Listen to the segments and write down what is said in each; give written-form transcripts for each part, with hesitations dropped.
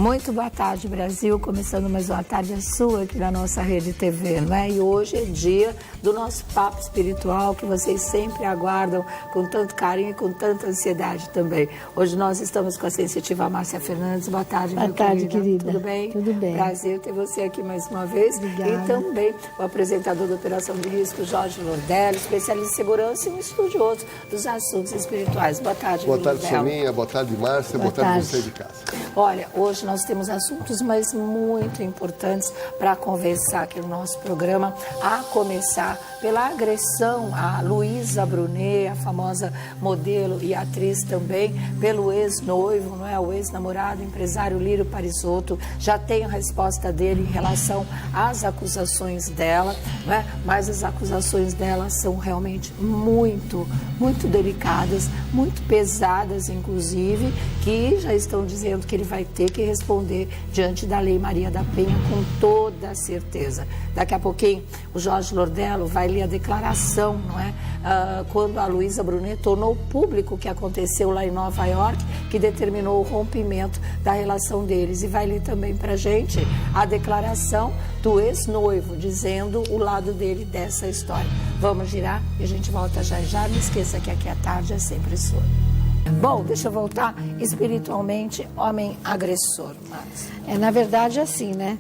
Muito boa tarde, Brasil. Começando mais uma tarde sua aqui na nossa Rede TV, não é? E hoje é dia do nosso papo espiritual que vocês sempre aguardam com tanto carinho e com tanta ansiedade também. Hoje nós estamos com a sensitiva Márcia Fernandes. Boa tarde, boa tarde, querida. Tudo bem? Tudo bem. Prazer ter você aqui mais uma vez. Obrigada. E também o apresentador da Operação de Risco, Jorge Lordelli, especialista em segurança e um estudioso dos assuntos espirituais. Boa tarde, Boa tarde, Lordelli. Soninha. Boa tarde, Márcia. Boa tarde, você de casa. Olha, hoje nós temos assuntos, mas muito importantes para conversar aqui no nosso programa, a começar pela agressão a Luísa Brunet, a famosa modelo e atriz também, pelo ex-noivo, não é? O ex-namorado, empresário Lírio Parisotto. Já tem a resposta dele em relação às acusações dela, não é? Mas as acusações dela são realmente muito delicadas, muito pesadas, inclusive, que já estão dizendo que ele vai ter que responder diante da Lei Maria da Penha com toda a certeza. Daqui a pouquinho o Jorge Lordelli vai ler a declaração, não é? Quando a Luísa Brunet tornou público o que aconteceu lá em Nova York, que determinou o rompimento da relação deles. E vai ler também pra gente a declaração do ex-noivo, dizendo o lado dele dessa história. Vamos girar e a gente volta já já. Não esqueça que aqui à tarde é sempre sua. Bom, deixa eu voltar espiritualmente, homem agressor. Mas... na verdade, assim, né?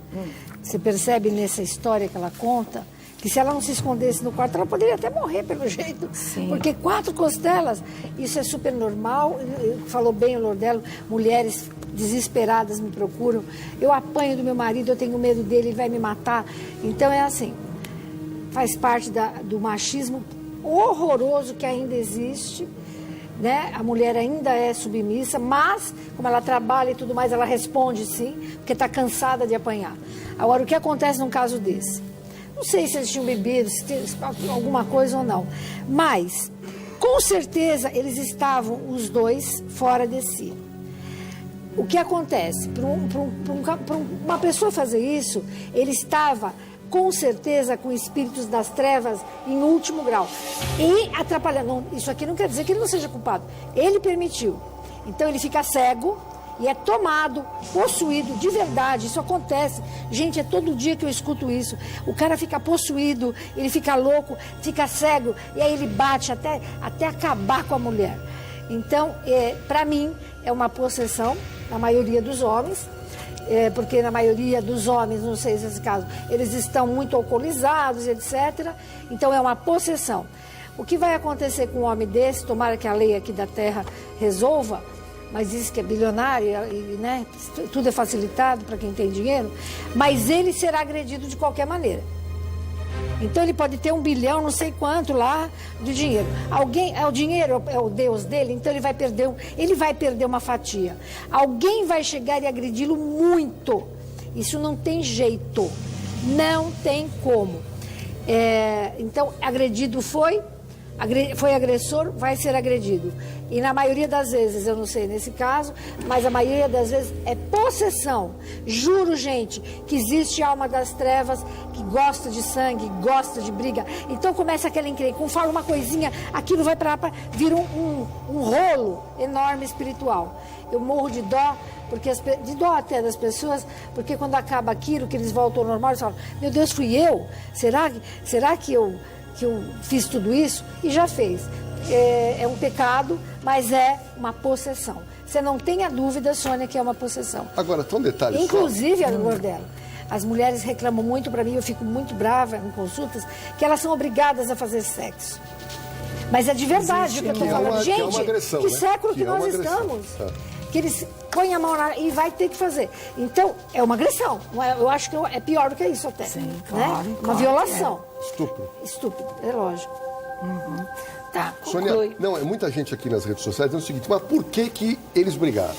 Você percebe nessa história que ela conta, que se ela não se escondesse no quarto, ela poderia até morrer pelo jeito. Sim. Porque 4 costelas, isso é super normal. Falou bem o Lordelli, mulheres desesperadas me procuram. Eu apanho do meu marido, eu tenho medo dele, ele vai me matar. Então é assim, faz parte do machismo horroroso que ainda existe. Né? A mulher ainda é submissa, mas como ela trabalha e tudo mais, ela responde sim, porque está cansada de apanhar. Agora, o que acontece num caso desse? Não sei se eles tinham bebido, se tinha alguma coisa ou não, mas com certeza eles estavam os dois fora de si. O que acontece? Para uma pessoa fazer isso, ele estava com certeza com espíritos das trevas em último grau. E atrapalhando. Isso aqui não quer dizer que ele não seja culpado. Ele permitiu. Então ele fica cego e é tomado, possuído de verdade. Isso acontece. Gente, é todo dia que eu escuto isso. O cara fica possuído, ele fica louco, fica cego, e aí ele bate até acabar com a mulher. Então, para mim, é uma possessão, na maioria dos homens. Porque na maioria dos homens, não sei se é esse caso, eles estão muito alcoolizados, etc. Então é uma possessão. O que vai acontecer com um homem desse, tomara que a lei aqui da Terra resolva, mas diz que é bilionário, e, né, tudo é facilitado para quem tem dinheiro, mas ele será agredido de qualquer maneira. Então ele pode ter 1 bilhão, não sei quanto lá, de dinheiro. O dinheiro é o Deus dele, então ele vai perder uma fatia. Alguém vai chegar e agredi-lo muito. Isso não tem jeito. Não tem como. Então, agredido foi agressor, vai ser agredido. E na maioria das vezes, eu não sei nesse caso, mas a maioria das vezes é possessão. Juro, gente, que existe alma das trevas que gosta de sangue, gosta de briga. Então começa aquela encrenca, quando fala uma coisinha, aquilo vai para lá, vira um rolo enorme espiritual. Eu morro de dó, de dó até das pessoas, porque quando acaba aquilo, que eles voltam ao normal, eles falam, meu Deus, fui eu? Será que eu fiz tudo isso? E já fez. É um pecado, mas é uma possessão. Você não tenha dúvida, Sônia, que é uma possessão. Agora, tem um detalhe inclusive, a Lordelli, as mulheres reclamam muito para mim, eu fico muito brava em consultas, que elas são obrigadas a fazer sexo. Mas é de verdade o que eu estou falando. Gente, que é uma agressão, que né? século que nós estamos? Que eles põem a mão e vai ter que fazer. Então, é uma agressão. Eu acho que é pior do que isso até. Sim, né? claro, Uma violação. Estúpido, é lógico. Uhum. Tá, Sônia, muita gente aqui nas redes sociais dizendo o seguinte, mas por que eles brigaram?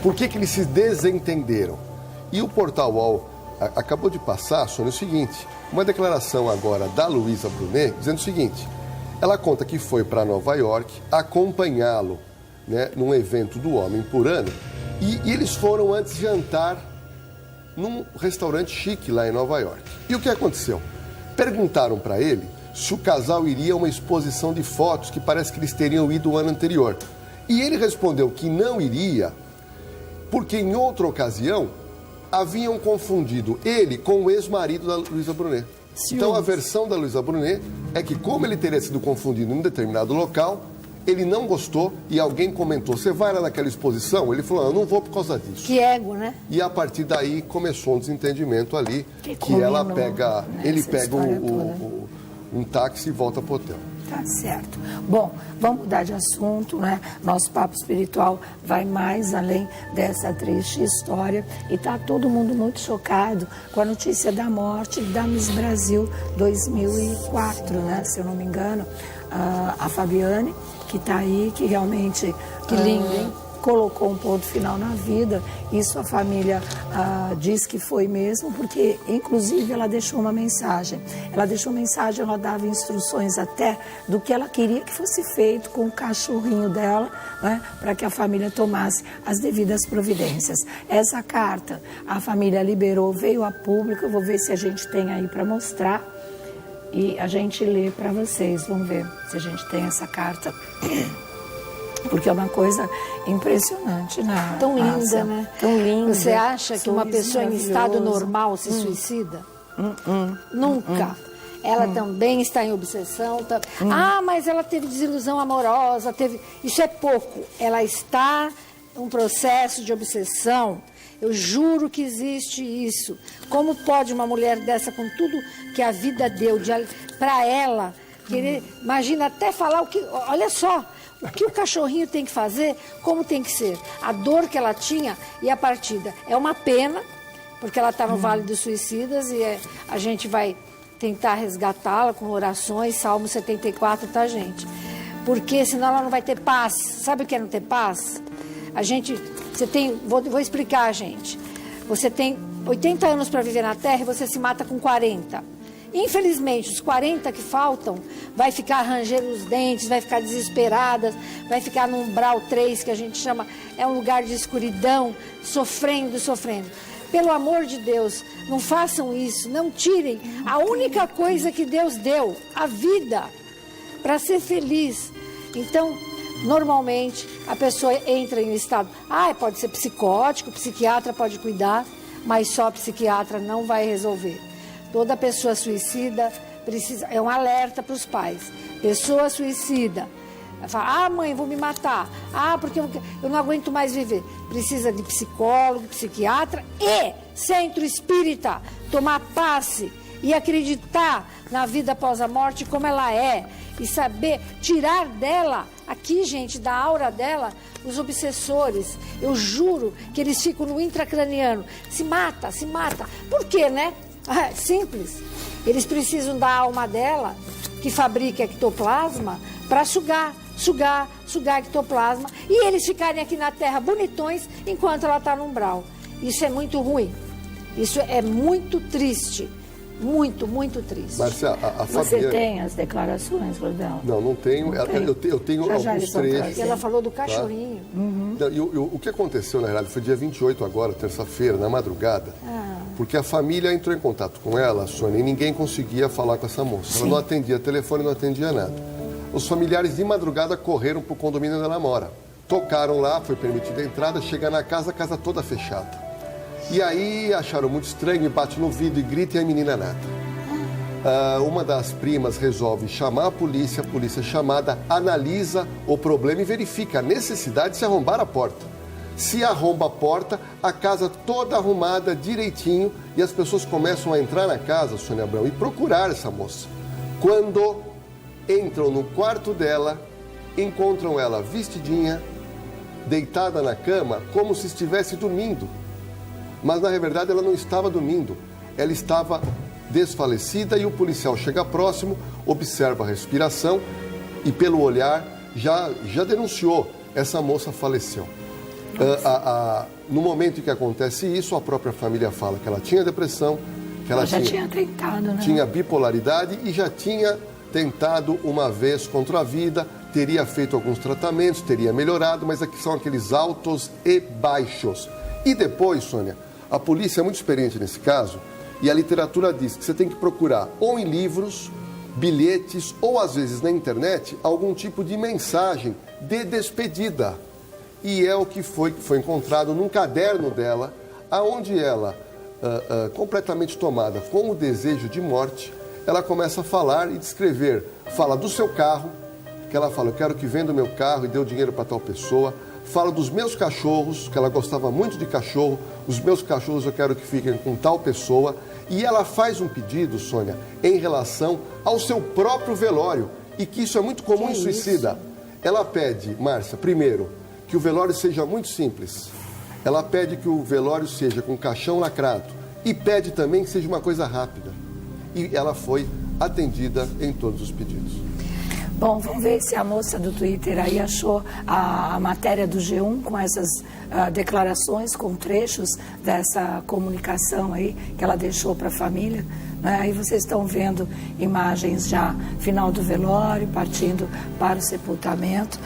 Por que eles se desentenderam? E o Portal UOL acabou de passar, Sônia, o seguinte, uma declaração agora da Luísa Brunet, dizendo o seguinte, ela conta que foi para Nova York acompanhá-lo, né, num evento do Homem por Ano, e eles foram antes jantar num restaurante chique lá em Nova York. E o que aconteceu? Perguntaram para ele se o casal iria a uma exposição de fotos que parece que eles teriam ido o ano anterior. E ele respondeu que não iria porque em outra ocasião haviam confundido ele com o ex-marido da Luísa Brunet. Então a versão da Luísa Brunet é que, como ele teria sido confundido em um determinado local, ele não gostou e alguém comentou: você vai lá naquela exposição? Ele falou: eu não vou por causa disso. Que ego, né? E a partir daí começou um desentendimento ali, que ela pega, ele pega um táxi e volta pro hotel. Tá certo. Bom, vamos mudar de assunto, né? Nosso papo espiritual vai mais além dessa triste história e tá todo mundo muito chocado com a notícia da morte da Miss Brasil 2004, né? Se eu não me engano, a Fabiane, que tá aí, que realmente... Que lindo, hein? Colocou um ponto final na vida. Isso a família diz que foi mesmo, porque inclusive ela deixou uma mensagem. Ela deixou mensagem, ela dava instruções até do que ela queria que fosse feito com o cachorrinho dela, né, para que a família tomasse as devidas providências. Essa carta a família liberou, veio a público. Eu vou ver se a gente tem aí para mostrar e a gente lê para vocês. Vamos ver se a gente tem essa carta. Porque é uma coisa impressionante, né? Tão linda, né? Tão linda. Você acha que uma pessoa em estado normal se suicida? Nunca. Ela também está em obsessão. Mas ela teve desilusão amorosa, Isso é pouco. Ela está em um processo de obsessão. Eu juro que existe isso. Como pode uma mulher dessa, com tudo que a vida deu para ela, querer... Imagina até falar o que... Olha só... O que o cachorrinho tem que fazer, como tem que ser. A dor que ela tinha e a partida. É uma pena, porque ela está no Vale dos Suicidas e a gente vai tentar resgatá-la com orações, Salmo 74, tá, gente? Porque senão ela não vai ter paz. Sabe o que é não ter paz? Vou explicar, gente. Você tem 80 anos para viver na Terra e você se mata com 40. Infelizmente, os 40 que faltam vai ficar rangendo os dentes, vai ficar desesperada, vai ficar no umbral 3, que a gente chama, é um lugar de escuridão, sofrendo. Pelo amor de Deus, não façam isso, não tirem a única coisa que Deus deu, a vida, para ser feliz. Então, normalmente, a pessoa entra em um estado, pode ser psicótico, psiquiatra pode cuidar, mas só psiquiatra não vai resolver. Toda pessoa suicida precisa... É um alerta para os pais. Pessoa suicida. Fala, mãe, vou me matar. Porque eu não aguento mais viver. Precisa de psicólogo, psiquiatra e centro espírita. Tomar passe e acreditar na vida após a morte como ela é. E saber tirar dela, aqui, gente, da aura dela, os obsessores. Eu juro que eles ficam no intracraniano. Se mata. Por quê, né? Simples. Eles precisam da alma dela, que fabrica ectoplasma, para sugar ectoplasma e eles ficarem aqui na Terra bonitões enquanto ela está no umbral. Isso é muito ruim. Isso é muito triste. Muito, muito triste. Marcia, a Você Fabiane... tem as declarações, Lordão? Não tenho. Eu tenho alguns trechos. Ela falou do cachorrinho. Tá? O que aconteceu, na realidade, foi dia 28 agora, terça-feira, na madrugada. Porque a família entrou em contato com ela, Sônia, e ninguém conseguia falar com essa moça. Ela não atendia telefone, não atendia nada. Os familiares de madrugada correram para o condomínio onde ela mora. Tocaram lá, foi permitida a entrada, chega na casa, a casa toda fechada. E aí acharam muito estranho, bate no vidro e grita e a menina nada. Uma das primas resolve chamar a polícia chamada analisa o problema e verifica a necessidade de se arrombar a porta. Se arromba a porta, a casa toda arrumada, direitinho, e as pessoas começam a entrar na casa, Sônia Abrão, e procurar essa moça. Quando entram no quarto dela, encontram ela vestidinha, deitada na cama, como se estivesse dormindo. Mas, na verdade, ela não estava dormindo. Ela estava desfalecida e o policial chega próximo, observa a respiração e, pelo olhar, já denunciou. Essa moça faleceu. No momento em que acontece isso, a própria família fala que ela tinha depressão, que ela tinha tentado, né? Tinha bipolaridade e já tinha tentado uma vez contra a vida, teria feito alguns tratamentos, teria melhorado, mas aqui são aqueles altos e baixos. E depois, Sônia, a polícia é muito experiente nesse caso e a literatura diz que você tem que procurar ou em livros, bilhetes ou às vezes na internet algum tipo de mensagem de despedida. e é o que foi encontrado num caderno dela, aonde ela, completamente tomada com o desejo de morte, ela começa a falar e descrever, fala do seu carro, que ela fala, eu quero que venda o meu carro e dê o dinheiro para tal pessoa, fala dos meus cachorros, que ela gostava muito de cachorro, os meus cachorros eu quero que fiquem com tal pessoa, e ela faz um pedido, Sônia, em relação ao seu próprio velório, e que isso é muito comum em suicida. Ela pede, Márcia, primeiro, que o velório seja muito simples. Ela pede que o velório seja com caixão lacrado e pede também que seja uma coisa rápida. E ela foi atendida em todos os pedidos. Bom, vamos ver se a moça do Twitter aí achou a matéria do G1 com essas declarações, com trechos dessa comunicação aí que ela deixou para a família. Né? Aí vocês estão vendo imagens já final do velório, partindo para o sepultamento.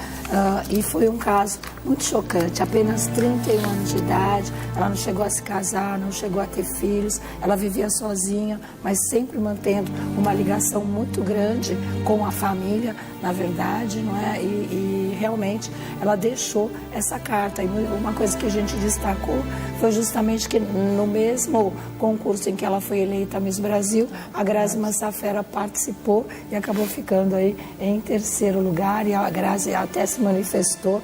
E foi um caso muito chocante, apenas 31 anos de idade, ela não chegou a se casar, não chegou a ter filhos, ela vivia sozinha, mas sempre mantendo uma ligação muito grande com a família, na verdade, não é? E realmente ela deixou essa carta. E uma coisa que a gente destacou foi justamente que no mesmo concurso em que ela foi eleita Miss Brasil, a Grazi Massafera participou e acabou ficando aí em terceiro lugar, e a Grazi até se manifestou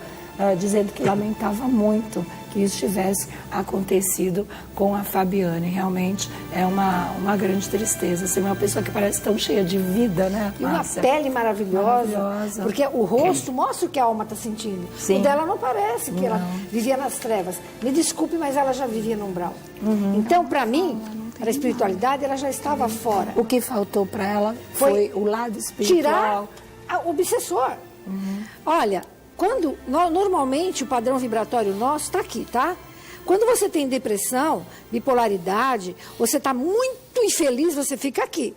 dizendo que lamentava muito que isso tivesse acontecido com a Fabiane. Realmente é uma grande tristeza. Assim, uma pessoa que parece tão cheia de vida, né? E uma pele maravilhosa, porque o rosto mostra o que a alma está sentindo. Sim. O dela não parece que ela vivia nas trevas. Me desculpe, mas ela já vivia no umbral. Então, para mim, a espiritualidade, ela já estava fora. O que faltou para ela foi o lado espiritual. Tirar o obsessor. Olha, quando normalmente o padrão vibratório nosso está aqui, tá? Quando você tem depressão, bipolaridade, você está muito infeliz, você fica aqui.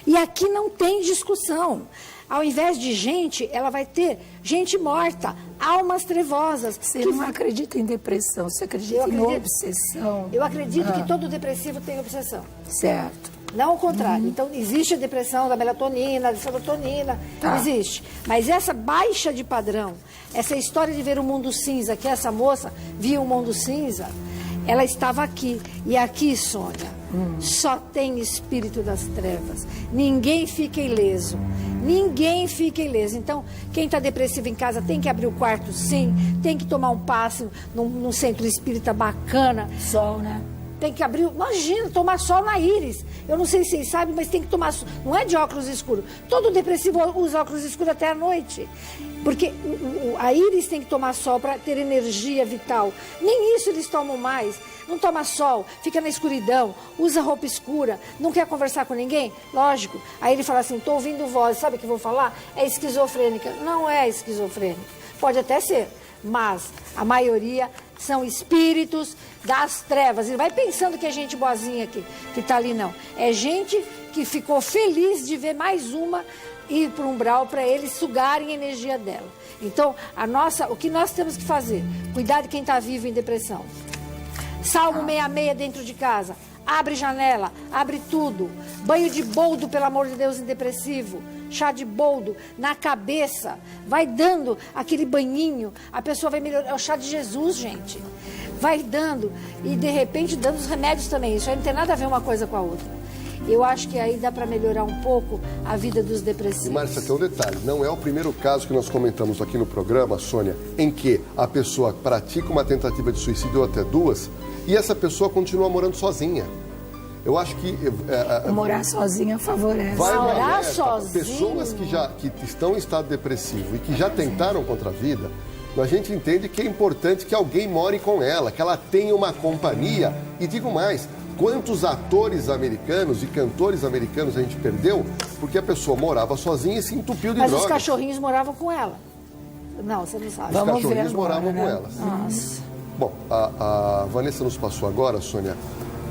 E aqui não tem discussão. Ao invés de gente, ela vai ter gente morta, almas trevosas. Você não acredita em depressão, você acredita em obsessão. Eu acredito que todo depressivo tem obsessão. Certo. Não o contrário. Então, existe a depressão da melatonina, da serotonina, existe. Mas essa baixa de padrão, essa história de ver o mundo cinza, que essa moça viu o mundo cinza, ela estava aqui. E aqui, Sônia, só tem espírito das trevas. Ninguém fica ileso. Ninguém fica ileso. Então, quem está depressivo em casa tem que abrir o quarto, sim. Tem que tomar um passe num centro espírita bacana. Sol, né? Tem que abrir, imagina, tomar sol na íris. Eu não sei se vocês sabem, mas tem que tomar sol. Não é de óculos escuros. Todo depressivo usa óculos escuros até a noite. Porque a íris tem que tomar sol para ter energia vital. Nem isso eles tomam mais. Não toma sol, fica na escuridão, usa roupa escura, não quer conversar com ninguém? Lógico. Aí ele fala assim, estou ouvindo voz, sabe o que eu vou falar? É esquizofrênica. Não é esquizofrênica. Pode até ser, mas a maioria são espíritos das trevas. E vai pensando que é gente boazinha aqui, que está ali, não. É gente que ficou feliz de ver mais uma ir para o umbral para eles sugarem a energia dela. Então, o que nós temos que fazer? Cuidar de quem está vivo em depressão. Salmo 66 dentro de casa. Abre janela, abre tudo. Banho de boldo, pelo amor de Deus, em depressivo. Chá de boldo na cabeça. Vai dando aquele banhinho. A pessoa vai melhorar. É o chá de Jesus, gente. Vai dando. E, de repente, dando os remédios também. Isso aí não tem nada a ver uma coisa com a outra. Eu acho que aí dá para melhorar um pouco a vida dos depressivos. E, Márcia, tem um detalhe. Não é o primeiro caso que nós comentamos aqui no programa, Sônia, em que a pessoa pratica uma tentativa de suicídio ou até duas, e essa pessoa continua morando sozinha. Eu acho que... morar sozinha favorece. Vai morar sozinha. Pessoas que estão em estado depressivo e que já tentaram contra a vida, a gente entende que é importante que alguém more com ela, que ela tenha uma companhia. E digo mais, quantos atores americanos e cantores americanos a gente perdeu porque a pessoa morava sozinha e se entupiu de drogas. Mas os cachorrinhos moravam com ela. Não, você não sabe. Os cachorrinhos moravam com ela. Nossa. Bom, a Vanessa nos passou agora, Sônia.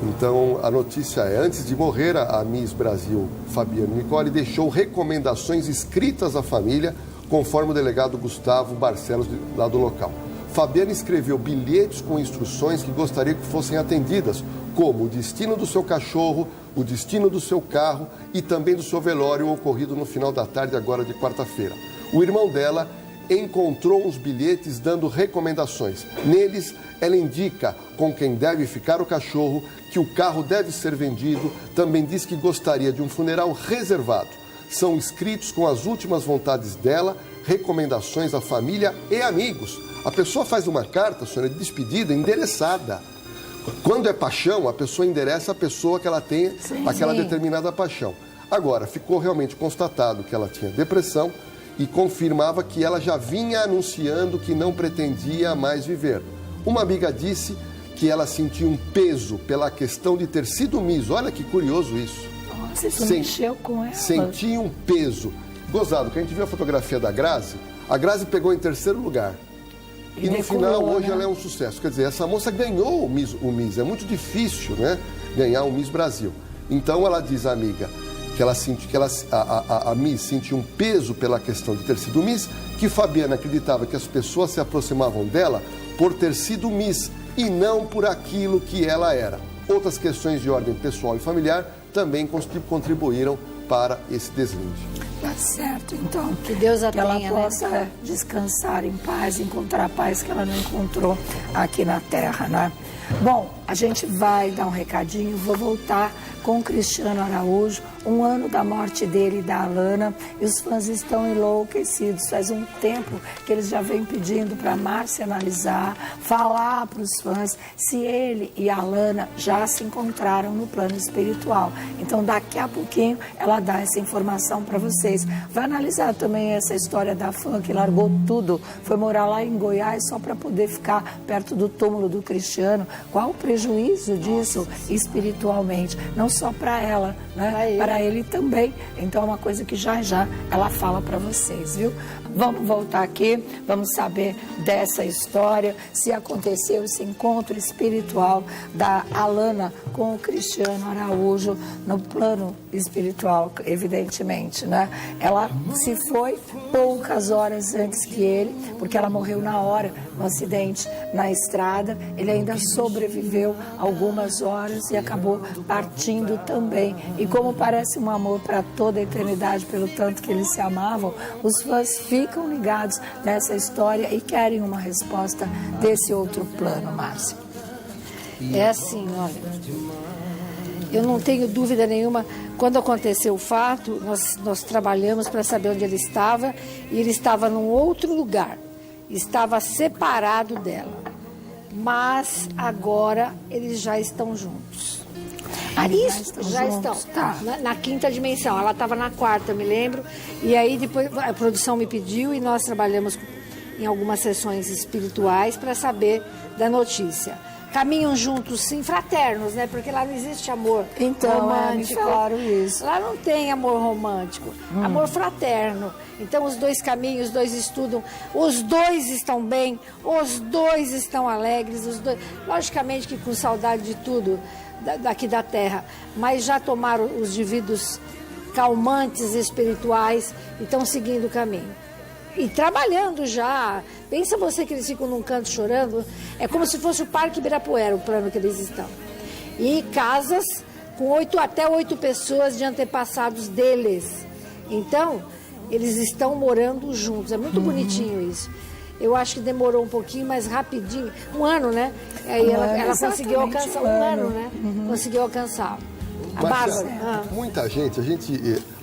Então, a notícia é, antes de morrer, a Miss Brasil, Fabiane Nicole, deixou recomendações escritas à família, conforme o delegado Gustavo Barcelos, lá do local. Fabiane escreveu bilhetes com instruções que gostaria que fossem atendidas, como o destino do seu cachorro, o destino do seu carro e também do seu velório ocorrido no final da tarde agora de quarta-feira. O irmão dela encontrou uns bilhetes dando recomendações. Neles, ela indica com quem deve ficar o cachorro, que o carro deve ser vendido, também diz que gostaria de um funeral reservado. São escritos com as últimas vontades dela, recomendações à família e amigos. A pessoa faz uma carta, Sônia, de despedida endereçada. Quando é paixão, a pessoa endereça a pessoa que ela tenha aquela determinada paixão. Agora, ficou realmente constatado que ela tinha depressão e confirmava que ela já vinha anunciando que não pretendia mais viver. Uma amiga disse que ela sentia um peso pela questão de ter sido Miss. Olha que curioso isso. Nossa, isso mexeu com ela. Sentia um peso. Gozado, que a gente viu a fotografia da Grazi, a Grazi pegou em 3º lugar. E no final, hoje, ela é um sucesso. Quer dizer, essa moça ganhou o Miss. É muito difícil, né, ganhar o Miss Brasil. Então, ela diz à amiga que ela sente, que a Miss sentiu um peso pela questão de ter sido Miss, que Fabiana acreditava que as pessoas se aproximavam dela por ter sido Miss e não por aquilo que ela era. Outras questões de ordem pessoal e familiar também contribuíram para esse deslinde. Tá certo, então. Que Deus a ela tenha, possa descansar em paz, encontrar a paz que ela não encontrou aqui na Terra, né? Bom, a gente vai dar um recadinho, vou voltar com o Cristiano Araújo, 1 ano da morte dele e da Alana, e os fãs estão enlouquecidos. Faz um tempo que eles já vêm pedindo para a Márcia analisar, falar para os fãs se ele e a Alana já se encontraram no plano espiritual. Então, daqui a pouquinho, ela dá essa informação para vocês. Vai analisar também essa história da fã que largou tudo, foi morar lá em Goiás só para poder ficar perto do túmulo do Cristiano. Qual o prejuízo disso espiritualmente? Não só para ela, né? Para ele também. Então é uma coisa que já ela fala para vocês, viu? Vamos voltar aqui, vamos saber dessa história, se aconteceu esse encontro espiritual da Alana com o Cristiano Araújo no plano espiritual, evidentemente, né? Ela se foi poucas horas antes que ele, porque ela morreu na hora, no acidente na estrada. Ele ainda sobreviveu algumas horas e acabou partindo também. E como parece um amor para toda a eternidade, pelo tanto que eles se amavam, os fãs ficam ligados nessa história e querem uma resposta desse outro plano, Márcia. É assim, olha, eu não tenho dúvida nenhuma, quando aconteceu o fato, nós trabalhamos para saber onde ele estava, e ele estava num outro lugar, estava separado dela, mas agora eles já estão juntos. Isso, já estão. Tá. Na 5ª dimensão. Ela estava na 4ª, me lembro. E aí depois a produção me pediu e nós trabalhamos em algumas sessões espirituais para saber da notícia. Caminham juntos, sim, fraternos, né? Porque lá não existe amor romântico. Me falaram isso. Lá não tem amor romântico, amor fraterno. Então os dois caminham, os dois estudam, os dois estão bem, os dois estão alegres, os dois, logicamente que com saudade de tudo daqui da Terra, mas já tomaram os devidos calmantes espirituais e estão seguindo o caminho. E trabalhando já. Pensa você que eles ficam num canto chorando, é como se fosse o Parque Ibirapuera, o plano que eles estão. E casas com até 8 pessoas de antepassados deles. Então, eles estão morando juntos. É muito bonitinho isso. Eu acho que demorou um pouquinho, mas rapidinho. 1 ano, né? Aí ela conseguiu alcançar 1 ano, né? Conseguiu alcançar. A Bárbara. Muita gente,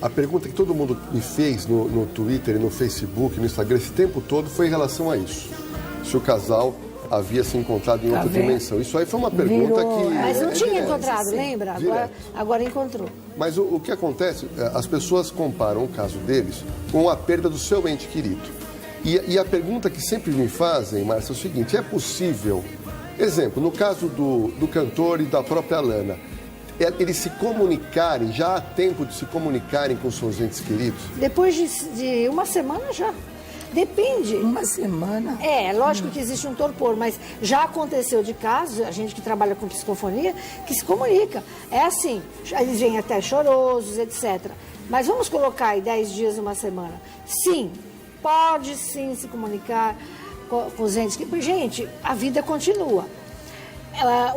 a pergunta que todo mundo me fez no Twitter, no Facebook, no Instagram, esse tempo todo foi em relação a isso. Se o casal havia se encontrado em outra dimensão. Isso aí foi uma pergunta que... Mas não tinha encontrado, lembra? Agora encontrou. Mas o que acontece, as pessoas comparam o caso deles com a perda do seu ente querido. E a pergunta que sempre me fazem, Márcia, é o seguinte: é possível, exemplo, no caso do cantor e da própria Alana, eles se comunicarem, já há tempo de se comunicarem com seus entes queridos? Depois de 1 semana já. Depende. 1 semana? É, lógico que existe um torpor, mas já aconteceu de casos, a gente que trabalha com psicofonia, que se comunica. É assim, eles vêm até chorosos, etc. Mas vamos colocar aí 10 dias, 1 semana. Sim, pode sim se comunicar com os entes. Gente, a vida continua.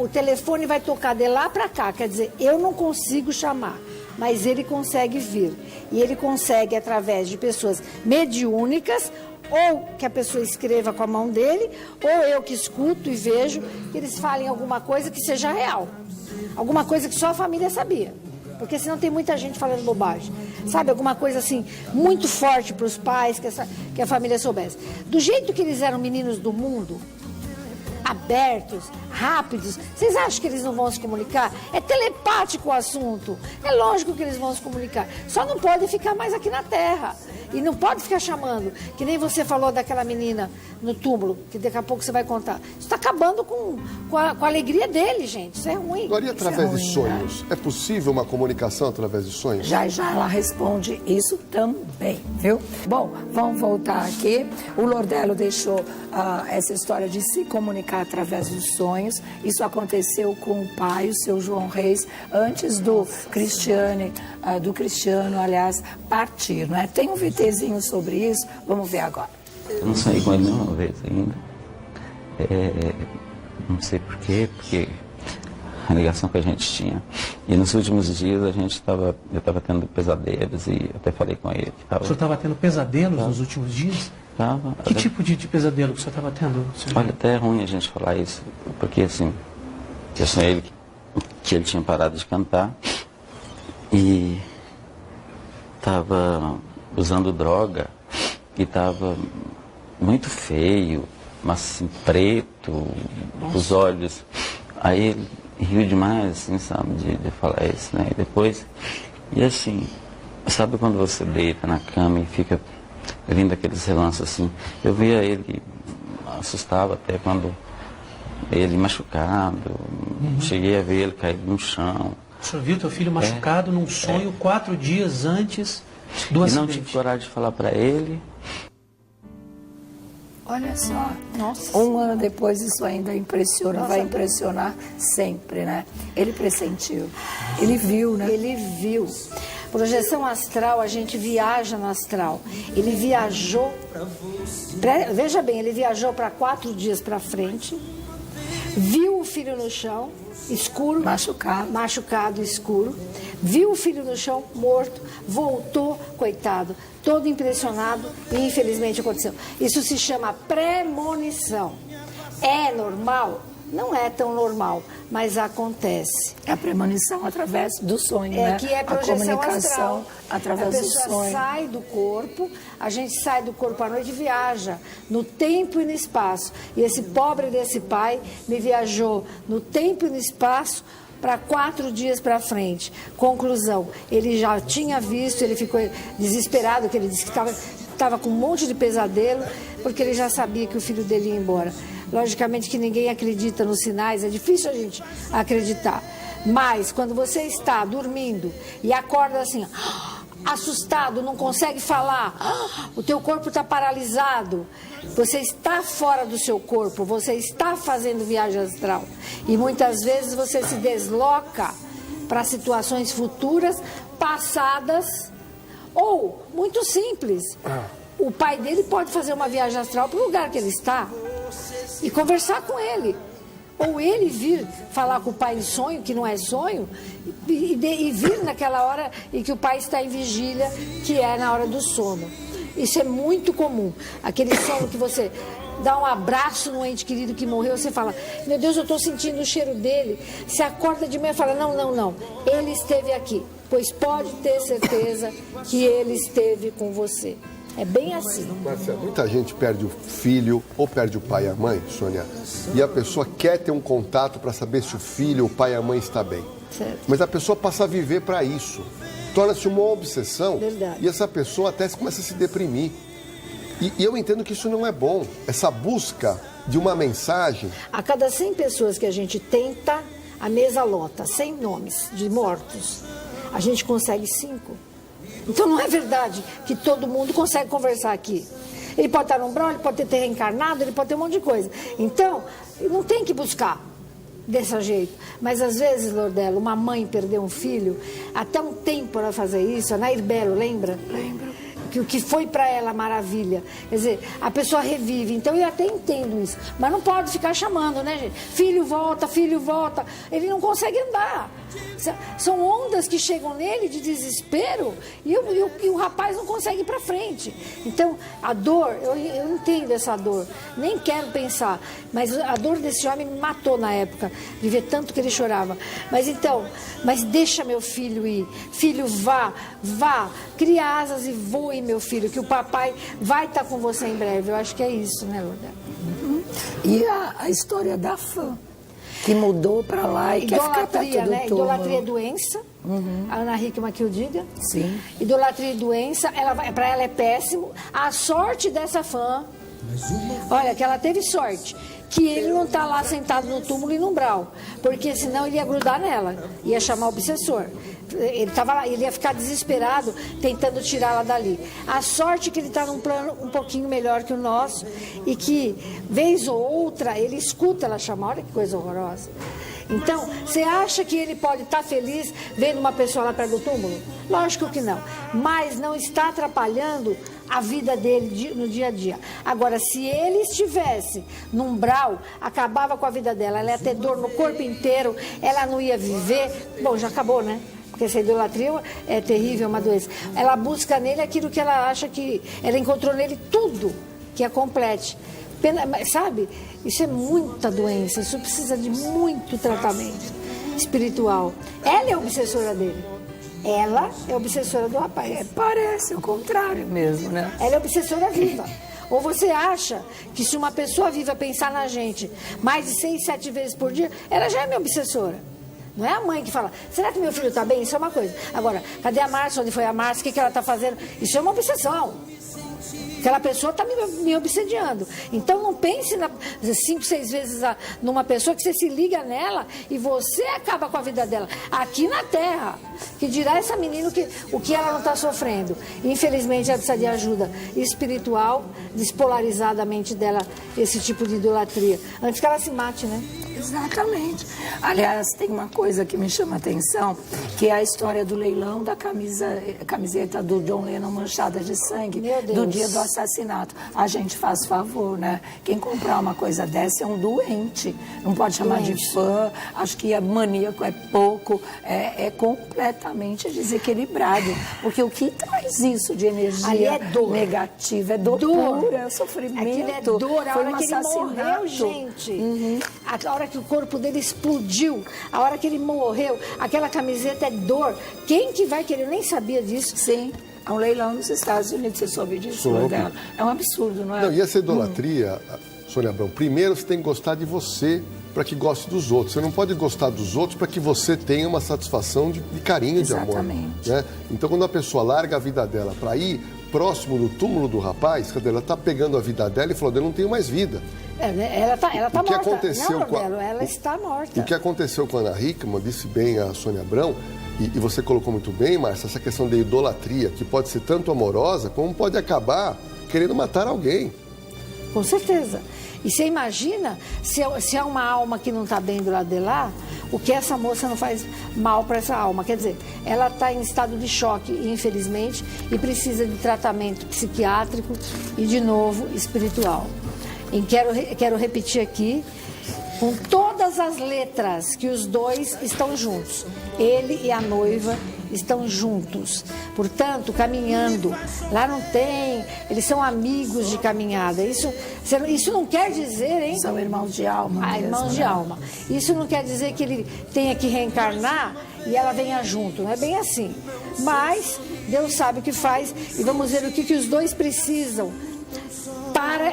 O telefone vai tocar de lá para cá, quer dizer, eu não consigo chamar, mas ele consegue vir. E ele consegue, através de pessoas mediúnicas ou que a pessoa escreva com a mão dele, ou eu que escuto e vejo que eles falem alguma coisa que seja real. Alguma coisa que só a família sabia. Porque senão tem muita gente falando bobagem. Sabe, alguma coisa assim, muito forte para os pais, que a família soubesse. Do jeito que eles eram meninos do mundo, abertos, rápidos, vocês acham que eles não vão se comunicar? É telepático o assunto. É lógico que eles vão se comunicar. Só não podem ficar mais aqui na Terra. E não pode ficar chamando, que nem você falou daquela menina no túmulo, que daqui a pouco você vai contar. Isso está acabando com a alegria dele, gente. Isso é ruim. Agora, e através de sonhos? É possível uma comunicação através de sonhos? Já ela responde isso também, viu? Bom, vamos voltar aqui. O Lordelo deixou essa história de se comunicar através dos sonhos. Isso aconteceu com o pai, o seu João Reis, antes do Cristiano, aliás, partir, né? Tem um VTzinho sobre isso, vamos ver agora. Eu não saí com ele nenhuma vez ainda. Não sei porquê, porque a ligação que a gente tinha. E nos últimos dias eu estava tendo pesadelos e até falei com ele. O senhor estava tendo pesadelos nos últimos dias? Tava. Que tipo de pesadelo que o senhor estava tendo? Olha, até é ruim a gente falar isso, porque assim, eu sonhei que ele tinha parado de cantar e estava usando droga e estava muito feio, mas assim, preto, os olhos. Aí ele riu demais, assim, sabe, de falar isso, né? E depois, e assim, sabe quando você deita na cama e fica vindo aqueles relances assim? Eu via ele, assustava até quando ele machucado, cheguei a ver ele cair no chão. O senhor viu teu filho machucado num sonho 4 dias antes do acidente? E não tive coragem de falar para ele. Olha só, nossa. Um ano depois isso ainda impressiona, vai impressionar sempre, né? Ele pressentiu, ele viu, né? Ele viu. Projeção astral, a gente viaja no astral. Ele viajou, veja bem, ele viajou para 4 dias para frente, viu o filho no chão, escuro, machucado, escuro, viu o filho no chão, morto, voltou, coitado, todo impressionado e infelizmente aconteceu. Isso se chama premonição. É normal? Não é tão normal, mas acontece. É a premonição através do sonho, né? Que é projeção a comunicação astral. Através do sonho. A pessoa sai do corpo, a gente sai do corpo à noite e viaja no tempo e no espaço. E esse pobre desse pai me viajou no tempo e no espaço para 4 dias para frente. Conclusão, ele já tinha visto, ele ficou desesperado, que ele disse que estava com um monte de pesadelo, porque ele já sabia que o filho dele ia embora. Logicamente que ninguém acredita nos sinais, é difícil a gente acreditar. Mas quando você está dormindo e acorda assim, assustado, não consegue falar, o teu corpo está paralisado, você está fora do seu corpo, você está fazendo viagem astral. E muitas vezes você se desloca para situações futuras, passadas, ou, muito simples, o pai dele pode fazer uma viagem astral para o lugar que ele está e conversar com ele. Ou ele vir falar com o pai em sonho, que não é sonho, e vir naquela hora em que o pai está em vigília, que é na hora do sono. Isso é muito comum. Aquele sono que você dá um abraço no ente querido que morreu, você fala, meu Deus, eu estou sentindo o cheiro dele. Você acorda de manhã e fala, não, ele esteve aqui. Pois pode ter certeza que ele esteve com você. É bem assim. Marcelo, muita gente perde o filho ou perde o pai e a mãe, Sônia, e a pessoa quer ter um contato para saber se o filho, o pai e a mãe está bem. Certo. Mas a pessoa passa a viver para isso. Torna-se uma obsessão. Verdade. E essa pessoa até começa a se deprimir. E eu entendo que isso não é bom. Essa busca de uma mensagem. A cada 100 pessoas que a gente tenta, a mesa lota, 100 nomes de mortos. A gente consegue 5. Então não é verdade que todo mundo consegue conversar aqui. Ele pode estar no umbral, ele pode ter reencarnado, ele pode ter um monte de coisa. Então, não tem que buscar desse jeito. Mas às vezes, Lordelo, uma mãe perdeu um filho, até um tempo ela fazer isso, a Nair Belo, lembra? Lembro. Que o que foi para ela maravilha. Quer dizer, a pessoa revive. Então eu até entendo isso. Mas não pode ficar chamando, né, gente? Filho volta, filho volta. Ele não consegue andar. São ondas que chegam nele de desespero e o rapaz não consegue ir para frente. Então, a dor, eu entendo essa dor, nem quero pensar, mas a dor desse homem me matou na época, de ver tanto que ele chorava. Mas deixa meu filho ir. Filho, vá, cria asas e voe, meu filho, que o papai vai estar com você em breve. Eu acho que é isso, né, Lourdes? E a história da fã, que mudou para lá e quer ficar perto do túmulo. Idolatria é doença. A Ana Hickman que o diga. Sim. Idolatria e doença, para ela é péssimo. A sorte dessa fã, olha, que ela teve sorte, que ele não está lá sentado no túmulo e no umbral, porque senão ele ia grudar nela, ia chamar o obsessor. Ele estava lá, ele ia ficar desesperado tentando tirá-la dali. A sorte que ele está num plano um pouquinho melhor que o nosso e que, vez ou outra, ele escuta ela chamar. Olha que coisa horrorosa. Então, você acha que ele pode estar feliz vendo uma pessoa lá perto do túmulo? Lógico que não. Mas não está atrapalhando a vida dele no dia a dia. Agora, se ele estivesse num umbral, acabava com a vida dela. Ela ia ter dor no corpo inteiro, ela não ia viver. Bom, já acabou, né? Porque essa idolatria é terrível, é uma doença. Ela busca nele aquilo que ela acha que... Ela encontrou nele tudo que a complete. Sabe? Isso é muita doença, isso precisa de muito tratamento espiritual. Ela é obsessora dele. Ela é obsessora do rapaz. Parece o contrário mesmo, né? Ela é obsessora viva. Ou você acha que se uma pessoa viva pensar na gente mais de 6, 7 vezes por dia, ela já é minha obsessora. Não é a mãe que fala, será que meu filho está bem? Isso é uma coisa. Agora, cadê a Márcia? Onde foi a Márcia? O que ela está fazendo? Isso é uma obsessão. Aquela pessoa está me obsediando. Então não pense 5, 6 vezes numa pessoa que você se liga nela e você acaba com a vida dela. Aqui na Terra. Que dirá essa menina o que ela não está sofrendo. Infelizmente ela precisa de ajuda espiritual, despolarizar da mente dela esse tipo de idolatria. Antes que ela se mate, né? Exatamente. Aliás, tem uma coisa que me chama a atenção, que é a história do leilão da camiseta do John Lennon manchada de sangue, do dia do assassinato. A gente faz favor, né? Quem comprar uma coisa dessa é um doente. Não pode chamar de fã. Acho que maníaco é pouco. É completamente desequilibrado. Porque o que traz isso de energia negativa é dor pura, é sofrimento. Aquilo é dor. A hora que ele morreu, gente. A hora que o corpo dele explodiu, a hora que ele morreu, aquela camiseta é dor. Quem que vai querer? Eu nem sabia disso. Sim. Há um leilão nos Estados Unidos, você soube disso? É um absurdo, não é? Não, e essa idolatria, Sônia Abrão, primeiro você tem que gostar de você para que goste dos outros. Você não pode gostar dos outros para que você tenha uma satisfação de carinho, exatamente, de amor. Né? Então, quando a pessoa larga a vida dela para ir próximo do túmulo do rapaz, cadê? Ela está pegando a vida dela e falando, eu não tenho mais vida. Ela tá morta. Aconteceu não, ela está morta. O que aconteceu com a Ana Hickman, disse bem a Sônia Abrão, e você colocou muito bem, Márcia, essa questão da idolatria, que pode ser tanto amorosa, como pode acabar querendo matar alguém. Com certeza. E você imagina, se há uma alma que não está bem do lado de lá, o que essa moça não faz mal para essa alma? Quer dizer, ela está em estado de choque, infelizmente, e precisa de tratamento psiquiátrico e, de novo, espiritual. E quero repetir aqui, com todas as letras, que os dois estão juntos. Ele e a noiva estão juntos. Portanto, caminhando. Lá não tem... Eles são amigos de caminhada. Isso não quer dizer, hein? São irmãos de alma. Irmãos de alma. Isso não quer dizer que ele tenha que reencarnar e ela venha junto. Não é bem assim. Mas Deus sabe o que faz e vamos ver o que os dois precisam para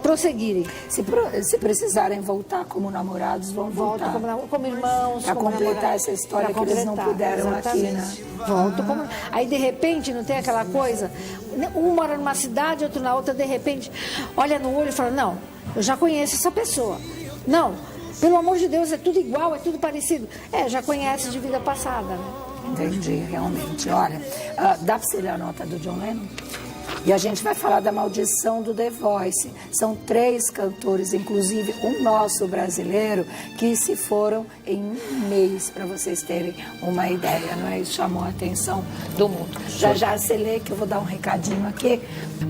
prosseguirem. Se precisarem voltar como namorados, vão voltar. Como irmãos. Para completar essa história que eles não puderam aqui, né? Voltam como... Aí, de repente, não tem aquela coisa... Um mora numa cidade, outro na outra, de repente, olha no olho e fala, não, eu já conheço essa pessoa. Não, pelo amor de Deus, é tudo igual, é tudo parecido. Já conhece de vida passada, né? Entendi, realmente. Olha, dá para você ler a nota do John Lennon? E a gente vai falar da maldição do The Voice. São 3 cantores, inclusive um nosso brasileiro, que se foram em um mês, para vocês terem uma ideia, não é? Isso chamou a atenção do mundo. Já você lê que eu vou dar um recadinho aqui.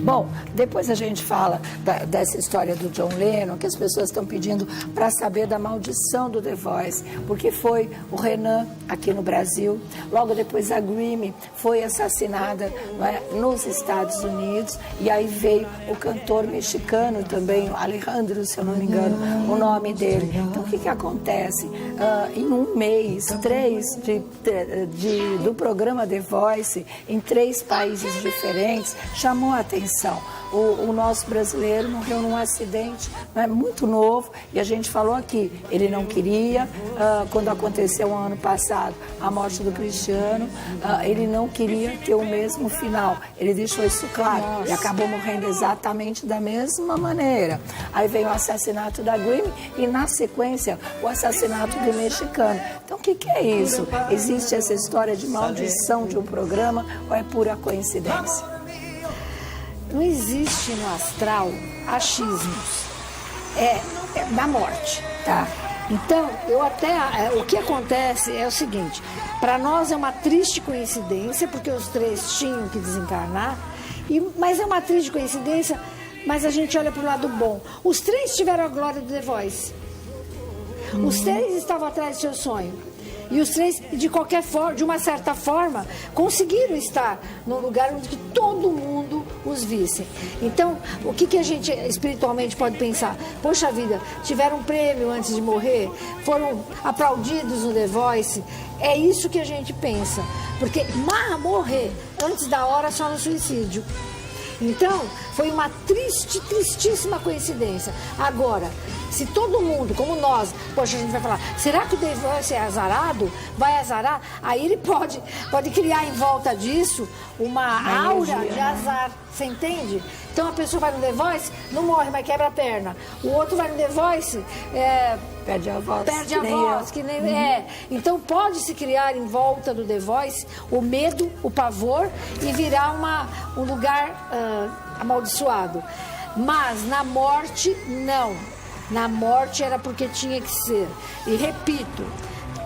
Bom, depois a gente fala dessa história do John Lennon, que as pessoas estão pedindo para saber da maldição do The Voice, porque foi o Renan aqui no Brasil, logo depois a Grammy foi assassinada, não é, nos Estados Unidos, e aí veio o cantor mexicano também, o Alejandro, se eu não me engano, o nome dele. Então o que acontece? Em um mês, 3 do programa The Voice, em 3 países diferentes, chamou a atenção. O nosso brasileiro morreu num acidente, né, muito novo, e a gente falou aqui, ele não queria, quando aconteceu no ano passado a morte do Cristiano, ele não queria ter o mesmo final, ele deixou isso claro. Nossa. E acabou morrendo exatamente da mesma maneira. Aí vem o assassinato da Grammy e, na sequência, o assassinato do mexicano. Então, o que é isso? Existe essa história de maldição de um programa ou é pura coincidência? Não existe no astral achismos. É da morte, tá? Então, o que acontece é o seguinte, para nós é uma triste coincidência, porque os 3 tinham que desencarnar, mas é uma triste coincidência, mas a gente olha para o lado bom. Os 3 tiveram a glória do The Voice. Os 3 estavam atrás do seu sonho. E os 3, de qualquer forma, de uma certa forma, conseguiram estar num lugar onde todo mundo os visse. Então, o que a gente espiritualmente pode pensar? Poxa vida, tiveram um prêmio antes de morrer, foram aplaudidos no The Voice. É isso que a gente pensa. Porque morrer antes da hora só no suicídio. Então, foi uma tristíssima coincidência. Agora, se todo mundo, como nós, poxa, a gente vai falar, será que o The Voice é azarado? Vai azarar? Aí ele pode criar em volta disso uma aura de azar, você entende? Então a pessoa vai no The Voice, não morre, mas quebra a perna. O outro vai no The Voice, perde a voz. Perde a voz, que nem é. Então pode se criar em volta do The Voice o medo, o pavor e virar um lugar amaldiçoado. Mas na morte, não. Na morte era porque tinha que ser. E repito,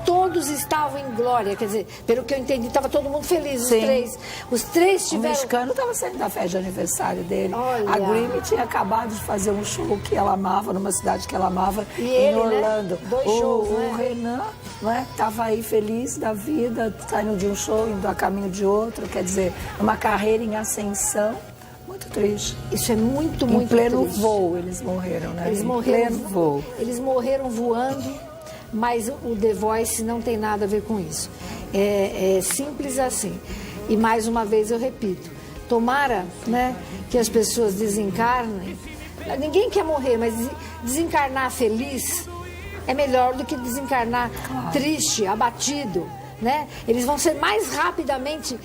todos estavam em glória, quer dizer, pelo que eu entendi, estava todo mundo feliz, os 3. Os 3 tiveram... O mexicano estava saindo da festa de aniversário dele. Olha. A Grammy tinha acabado de fazer um show que ela amava, numa cidade que ela amava, e em ele, Orlando. Né? 2 shows, o Renan, né, estava aí feliz da vida, saindo de um show, indo a caminho de outro, quer dizer, uma carreira em ascensão. Muito triste. Isso é muito triste. Em pleno voo eles morreram, né? Eles morreram voando, mas o The Voice não tem nada a ver com isso. É simples assim. E mais uma vez eu repito, tomara, né, que as pessoas desencarnem. Ninguém quer morrer, mas desencarnar feliz é melhor do que desencarnar triste, abatido. Né? Eles vão ser mais rapidamente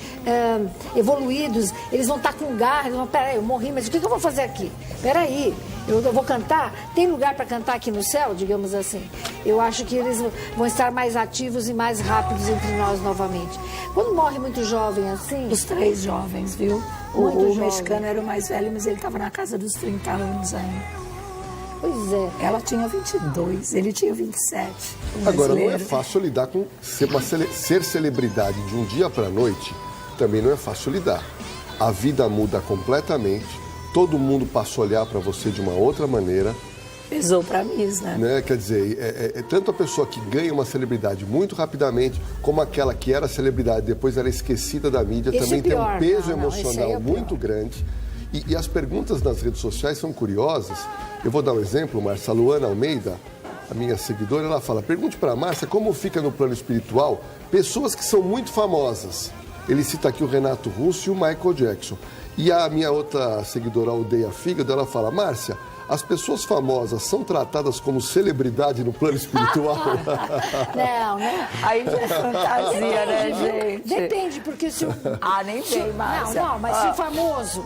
evoluídos, eles vão estar com garra, eles vão, peraí, eu morri, mas o que eu vou fazer aqui? Peraí, eu vou cantar? Tem lugar para cantar aqui no céu, digamos assim? Eu acho que eles vão estar mais ativos e mais rápidos entre nós novamente. Quando morre muito jovem assim... Os 3 jovens, viu? O mexicano era o mais velho, mas ele estava na casa dos 30 anos ainda. Pois é. Ela tinha 22, ele tinha 27. Agora, não é fácil lidar com ser celebridade de um dia para a noite, também não é fácil lidar. A vida muda completamente, todo mundo passa a olhar para você de uma outra maneira. Pesou para mim, né? Quer dizer, tanto a pessoa que ganha uma celebridade muito rapidamente, como aquela que era celebridade depois era esquecida da mídia, também tem um peso emocional muito grande. E as perguntas nas redes sociais são curiosas. Eu vou dar um exemplo, Márcia. A Luana Almeida, a minha seguidora, ela fala, pergunte para a Márcia como fica no plano espiritual pessoas que são muito famosas. Ele cita aqui o Renato Russo e o Michael Jackson. E a minha outra seguidora, Aldeia Fígado, ela fala, Márcia, as pessoas famosas são tratadas como celebridade no plano espiritual? Não, né? Aí é fantasia, né, gente? Depende, porque se o... nem tem, Márcia. Não, mas se o famoso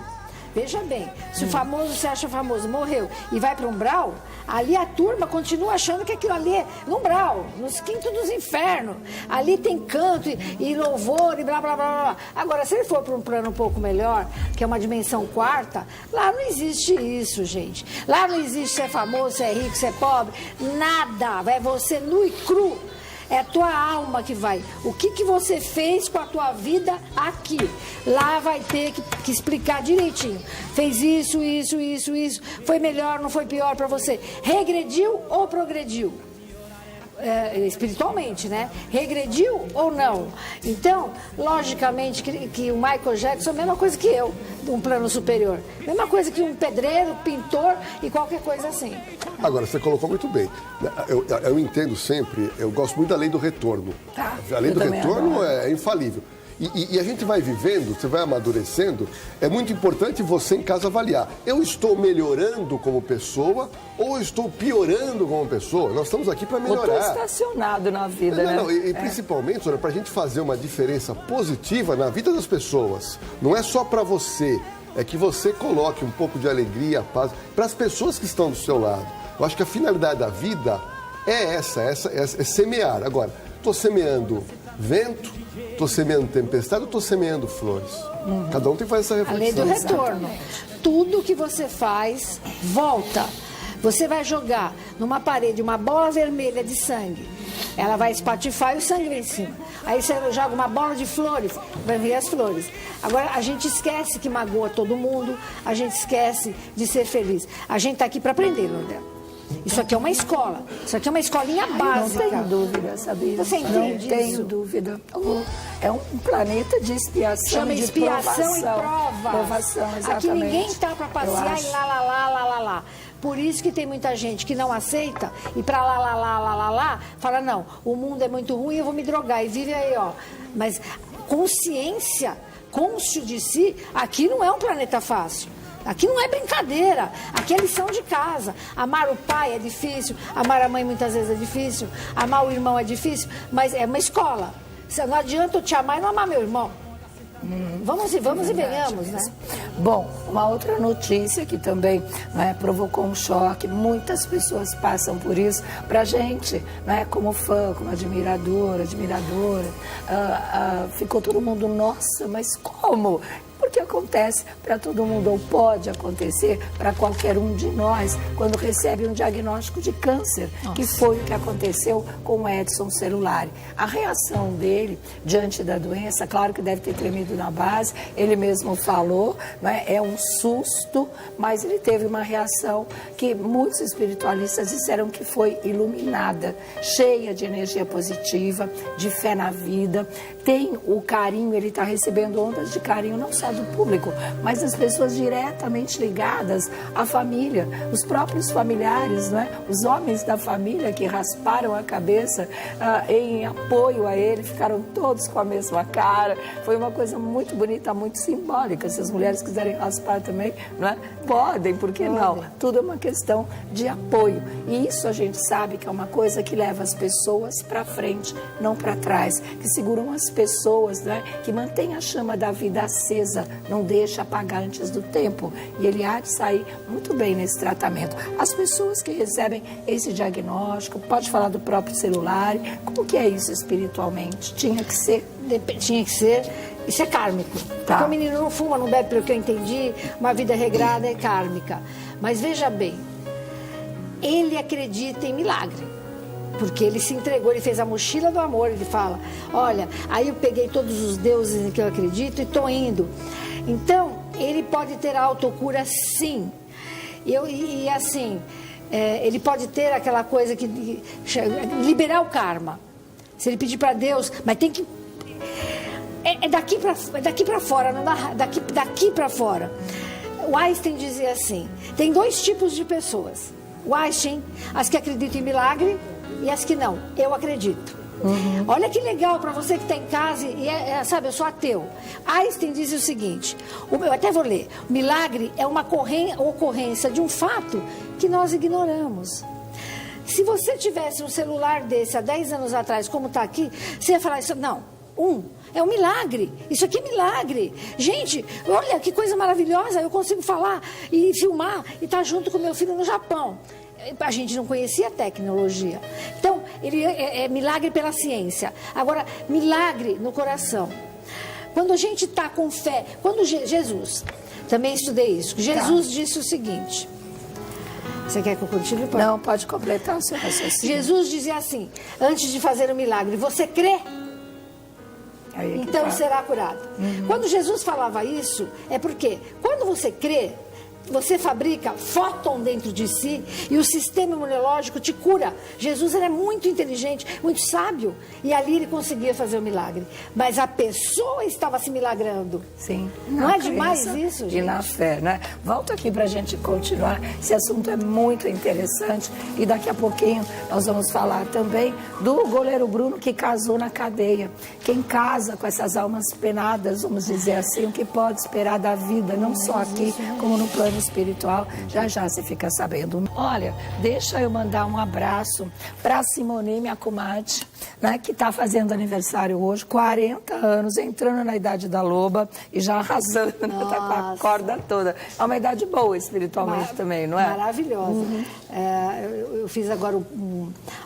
Veja bem, se o famoso se acha famoso, morreu e vai para um umbral, ali a turma continua achando que aquilo ali é no umbral, nos quintos dos infernos. Ali tem canto e louvor e blá, blá, blá, blá. Agora, se ele for para um plano um pouco melhor, que é uma dimensão quarta, lá não existe isso, gente. Lá não existe se é famoso, se é rico, se é pobre, nada. Vai você nu e cru. É a tua alma que vai. O que você fez com a tua vida aqui? Lá vai ter que explicar direitinho. Fez isso, isso, isso, isso. Foi melhor, não foi pior para você? Regrediu ou progrediu? Espiritualmente, né? Regrediu ou não? Então, logicamente que o Michael Jackson é a mesma coisa que eu, de um plano superior. Mesma coisa que um pedreiro, pintor e qualquer coisa assim. Agora, você colocou muito bem. Eu entendo sempre, eu gosto muito da lei do retorno. Tá, A lei do também retorno adoro. é infalível. E a gente vai vivendo, você vai amadurecendo, é muito importante você em casa avaliar. Eu estou melhorando como pessoa ou eu estou piorando como pessoa? Nós estamos aqui para Eu estou melhorar. estacionado na vida, né? E principalmente, para a gente fazer uma diferença positiva na vida das pessoas. Não é só para você, é que você coloque um pouco de alegria, paz, para as pessoas que estão do seu lado. Eu acho que a finalidade da vida é essa é semear. Agora, estou semeando vento, estou semeando tempestade ou estou semeando flores? Cada um tem que fazer essa A reflexão. lei do retorno. Tudo que você faz, volta. Você vai jogar numa parede uma bola vermelha de sangue. Ela vai espatifar e o sangue vem em cima. Aí você joga uma bola de flores, vai vir as flores. Agora, a gente esquece que magoa todo mundo, a gente esquece de ser feliz. A gente está aqui para aprender, Lourdel. Isso aqui é uma escola. Isso aqui é uma escolinha básica. Não tenho dúvida, sabia? Você entende Não tenho isso? dúvida. É um planeta de expiação, Chama de expiação provação. e prova. Provação, exatamente. Aqui ninguém está para Eu passear acho. e lá, lá, lá, lá, lá, lá. Por isso que tem muita gente que não aceita e para lá, lá, lá, lá, lá, lá, fala, não, o mundo é muito ruim, eu vou me drogar. E vive aí, ó. Mas consciência, cônscio de si, aqui não é um planeta fácil. Aqui não é brincadeira, aqui é lição de casa. Amar o pai é difícil, amar a mãe muitas vezes é difícil, amar o irmão é difícil, mas é uma escola. Não adianta eu te amar e não amar meu irmão. Vamos e venhamos, né? Bom, uma outra notícia que também provocou um choque, muitas pessoas passam por isso, pra gente, como fã, como admiradora, ficou todo mundo, nossa, mas como? Porque acontece para todo mundo, ou pode acontecer para qualquer um de nós, quando recebe um diagnóstico de câncer, que foi o que aconteceu com o Edson Celulari. A reação dele diante da doença, claro que deve ter tremido na base, ele mesmo falou, é um susto, mas ele teve uma reação que muitos espiritualistas disseram que foi iluminada, cheia de energia positiva, de fé na vida, tem o carinho, ele está recebendo ondas de carinho, não só do público, mas das pessoas diretamente ligadas à família, os próprios familiares, os homens da família que rasparam a cabeça em apoio a ele, ficaram todos com a mesma cara, foi uma coisa muito bonita, muito simbólica. Se as mulheres quiserem raspar também, podem, por que não? Tudo é uma questão de apoio, e isso a gente sabe que é uma coisa que leva as pessoas para frente, não para trás, que seguram as pessoas, que mantém a chama da vida acesa, não deixa apagar antes do tempo, e ele há de sair muito bem nesse tratamento. As pessoas que recebem esse diagnóstico, pode falar do próprio celular, como que é isso espiritualmente? Tinha que ser? Tinha que ser, isso é kármico. Tá. Porque o menino não fuma, não bebe, pelo que eu entendi, uma vida regrada é kármica. Mas veja bem, ele acredita em milagre. Porque ele se entregou, ele fez a mochila do amor, ele fala, olha, aí eu peguei todos os deuses em que eu acredito e estou indo. Então, ele pode ter a autocura, sim. Ele pode ter aquela coisa que liberar o karma. Se ele pedir para Deus, mas tem que... É daqui para fora, não dá, daqui para fora. O Einstein dizia assim, tem dois tipos de pessoas. O Einstein, as que acreditam em milagre e as que não. Eu acredito. Olha que legal para você que está em casa e sabe, eu sou ateu. Einstein diz o seguinte, eu até vou ler, milagre é uma ocorrência de um fato que nós ignoramos. Se você tivesse um celular desse há 10 anos atrás, como está aqui, você ia falar isso, não, É um milagre. Isso aqui é milagre. Gente, olha que coisa maravilhosa. Eu consigo falar e filmar e estar junto com meu filho no Japão. A gente não conhecia a tecnologia. Então, ele é milagre pela ciência. Agora, milagre no coração. Quando a gente está com fé, quando Jesus, também estudei isso, Jesus disse o seguinte. Você quer que eu continue? Não, pode completar o seu raciocínio. Jesus dizia assim, antes de fazer o milagre, você crê? Então será curado. Quando Jesus falava isso, é porque quando você crê, você fabrica fóton dentro de si e o sistema imunológico te cura. Jesus era muito inteligente, muito sábio, e ali ele conseguia fazer o milagre. Mas a pessoa estava se milagrando. Sim. Não é demais isso, gente? E na fé, né? Volta aqui para a gente continuar. Esse assunto é muito interessante e daqui a pouquinho nós vamos falar também do goleiro Bruno que casou na cadeia. Quem casa com essas almas penadas, vamos dizer assim, o que pode esperar da vida, não só aqui, como no plano espiritual, já você fica sabendo. Olha, deixa eu mandar um abraço para Simone, minha comadre, né, que está fazendo aniversário hoje, 40 anos, entrando na idade da loba e já arrasando, né, tá com a corda toda. É uma idade boa espiritualmente também, não é? Maravilhosa. Eu fiz agora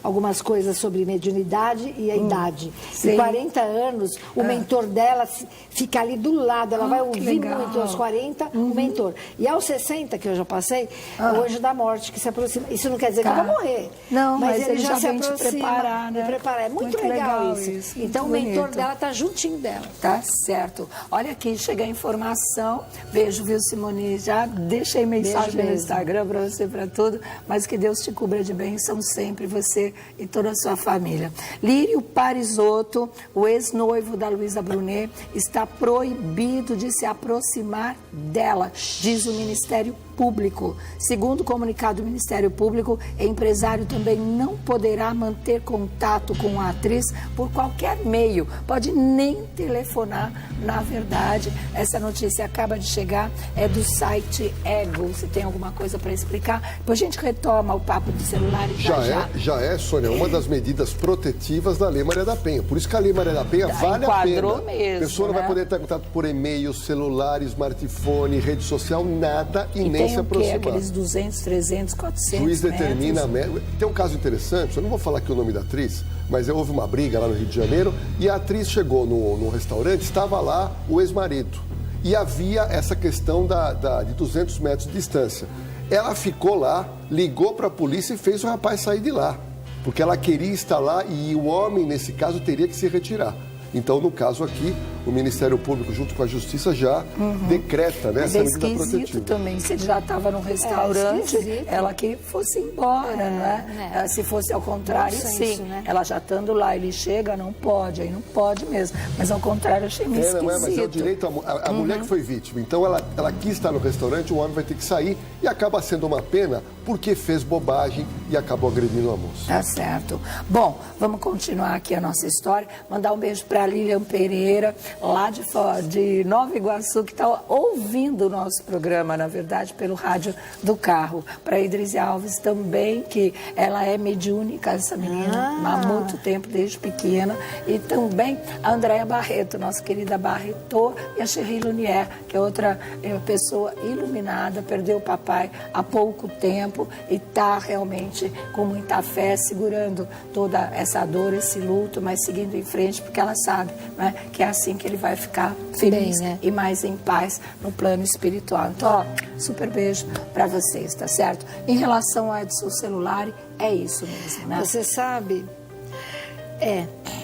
algumas coisas sobre mediunidade e a idade. Sim. E 40 anos, o mentor dela fica ali do lado, ela vai ouvir legal. muito aos 40, o mentor. E aos 60, que eu já passei, é o anjo da morte que se aproxima. Isso não quer dizer que eu vou morrer. Não, mas ele já se vem te aproxima, preparar, né? me preparar. É muito legal isso. Então o mentor dela está juntinho dela. Tá certo. Olha aqui, chega a informação. Beijo, viu, Simone? Já deixei mensagem no Instagram para você, para tudo. Mas que Deus te cubra de bênção sempre, você e toda a sua família. Lírio Parisotto, o ex-noivo da Luísa Brunet, está proibido de se aproximar dela, diz o Ministério Público. Segundo o comunicado do Ministério Público, o empresário também não poderá manter contato com a atriz por qualquer meio, pode nem telefonar. Na verdade, essa notícia acaba de chegar, é do site Ego. Se tem alguma coisa para explicar, depois a gente retoma o papo do celular e já é, Sônia, uma das medidas protetivas da Lei Maria da Penha. Por isso que a Lei Maria da Penha vale a pena. Mesmo, a pessoa não vai poder ter contato por e-mail, celular, smartphone, rede social, nada e nem se aproximar. Aqueles 200, 300, 400 O juiz determina... metros. Tem um caso interessante, eu não vou falar aqui o nome da atriz, mas houve uma briga lá no Rio de Janeiro e a atriz chegou no restaurante, estava lá o ex-marido. E havia essa questão de 200 metros de distância. Ela ficou lá, ligou para a polícia e fez o rapaz sair de lá. Porque ela queria estar lá e o homem, nesse caso, teria que se retirar. Então, no caso aqui, o Ministério Público, junto com a Justiça, já decreta, né, essa medida protetiva. Também, se ele já estava no restaurante, ela que fosse embora, né? Se fosse ao contrário, sim. Né? Ela já estando lá, ele chega, não pode, aí não pode mesmo. Mas ao contrário, eu achei meio esquisito. Mas é o direito a mulher que foi vítima. Então, ela quis estar no restaurante, o homem vai ter que sair e acaba sendo uma pena porque fez bobagem e acabou agredindo a moça. Tá certo. Bom, vamos continuar aqui a nossa história. Mandar um beijo para a Lilian Pereira, lá de Nova Iguaçu, que está ouvindo o nosso programa, na verdade, pelo rádio do carro. Para a Idris Alves também, que ela é mediúnica, essa menina, há muito tempo, desde pequena. E também a Andréa Barreto, nossa querida Barreto, e a Cherie Lunier, que é outra pessoa iluminada, perdeu o papai há pouco tempo e está realmente com muita fé, segurando toda essa dor, esse luto, mas seguindo em frente, porque ela sabe, né, que é assim que ele vai ficar feliz e mais em paz no plano espiritual. Então, ó, super beijo para vocês, tá certo? Em relação ao Edson Celular, é isso mesmo, né? Você sabe,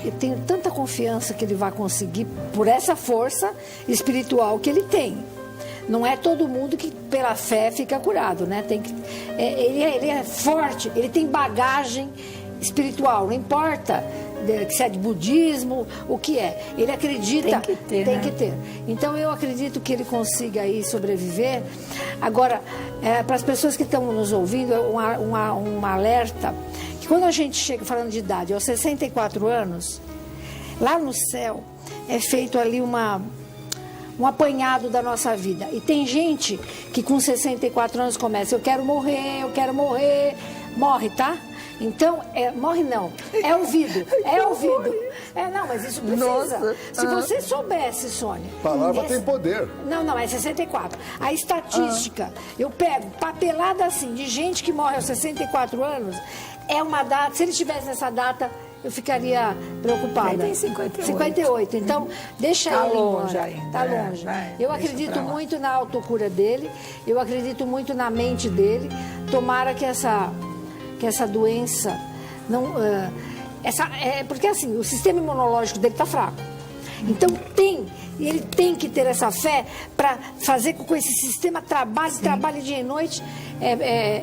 eu tenho tanta confiança que ele vai conseguir por essa força espiritual que ele tem. Não é todo mundo que pela fé fica curado, né? Ele é forte, ele tem bagagem espiritual, não importa se é de budismo, o que é. Ele acredita, tem que ter. Então eu acredito que ele consiga aí sobreviver. Agora, para as pessoas que estão nos ouvindo, um alerta, que quando a gente chega, falando de idade, aos 64 anos, lá no céu é feito ali um apanhado da nossa vida. E tem gente que com 64 anos começa, eu quero morrer, morre, tá? Então, morre não, é ouvido. Não, mas isso precisa. Nossa. Se você soubesse, Sônia... Palavra tem poder. Não, é 64. A estatística, eu pego papelada assim, de gente que morre aos 64 anos, é uma data, se ele estivesse nessa data, eu ficaria preocupada. Ele tem 58. 58. Então, deixa Tá ele longe embora. ainda, Tá né? longe. Vai, Eu deixa acredito pra lá. muito na autocura dele, eu acredito muito na mente dele. Tomara que essa doença não... porque assim, o sistema imunológico dele está fraco. Então ele tem que ter essa fé para fazer com que esse sistema trabalhe dia e noite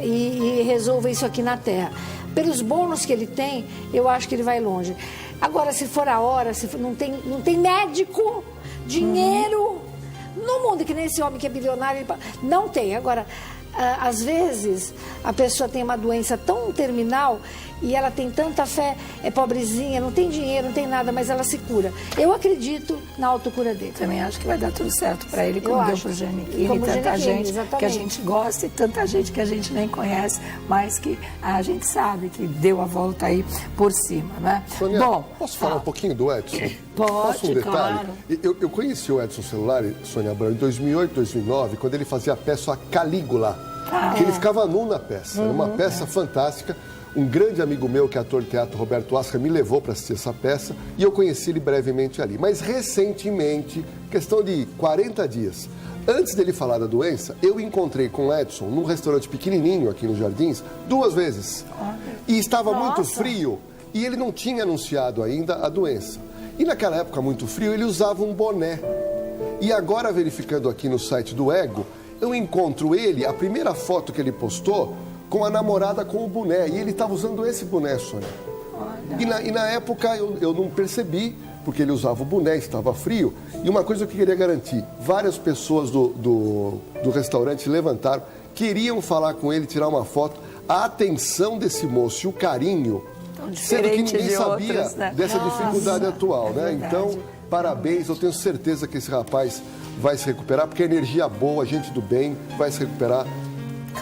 e resolva isso aqui na Terra. Pelos bônus que ele tem, eu acho que ele vai longe. Agora, se for a hora, não tem médico, dinheiro, no mundo, que nem esse homem que é bilionário, não tem. Agora, às vezes, a pessoa tem uma doença tão terminal e ela tem tanta fé, é pobrezinha, não tem dinheiro, não tem nada, mas ela se cura. Eu acredito na autocura dele. Também acho que vai dar tudo certo para ele, como deu para o Giannichini, Como o tanta Giannichini, gente exatamente. que a gente gosta e tanta gente que a gente nem conhece, mas que a gente sabe que deu a volta aí por cima, né? Sônia, Bom, posso falar um pouquinho do Edson? Pode, Posso um detalhe? claro. Eu conheci o Edson Celulari, Sônia Abrão, em 2008, 2009, quando ele fazia a peça Calígula, que ele ficava nu na peça. Era uma peça fantástica. Um grande amigo meu, que é ator de teatro, Roberto Asca, me levou para assistir essa peça e eu conheci ele brevemente ali. Mas recentemente, questão de 40 dias, antes dele falar da doença, eu encontrei com o Edson num restaurante pequenininho aqui nos Jardins 2 vezes. E estava muito frio e ele não tinha anunciado ainda a doença. E naquela época muito frio, ele usava um boné. E agora, verificando aqui no site do Ego, eu encontro ele, a primeira foto que ele postou, com a namorada com o boné. E ele estava usando esse boné, Sônia. E na época eu não percebi, porque ele usava o boné, estava frio. E uma coisa que eu queria garantir, várias pessoas do restaurante levantaram, queriam falar com ele, tirar uma foto. A atenção desse moço e o carinho, sendo que ninguém sabia outros, né? dessa dificuldade atual, né? verdade. Então, parabéns, eu tenho certeza que esse rapaz vai se recuperar, porque energia boa, gente do bem, vai se recuperar.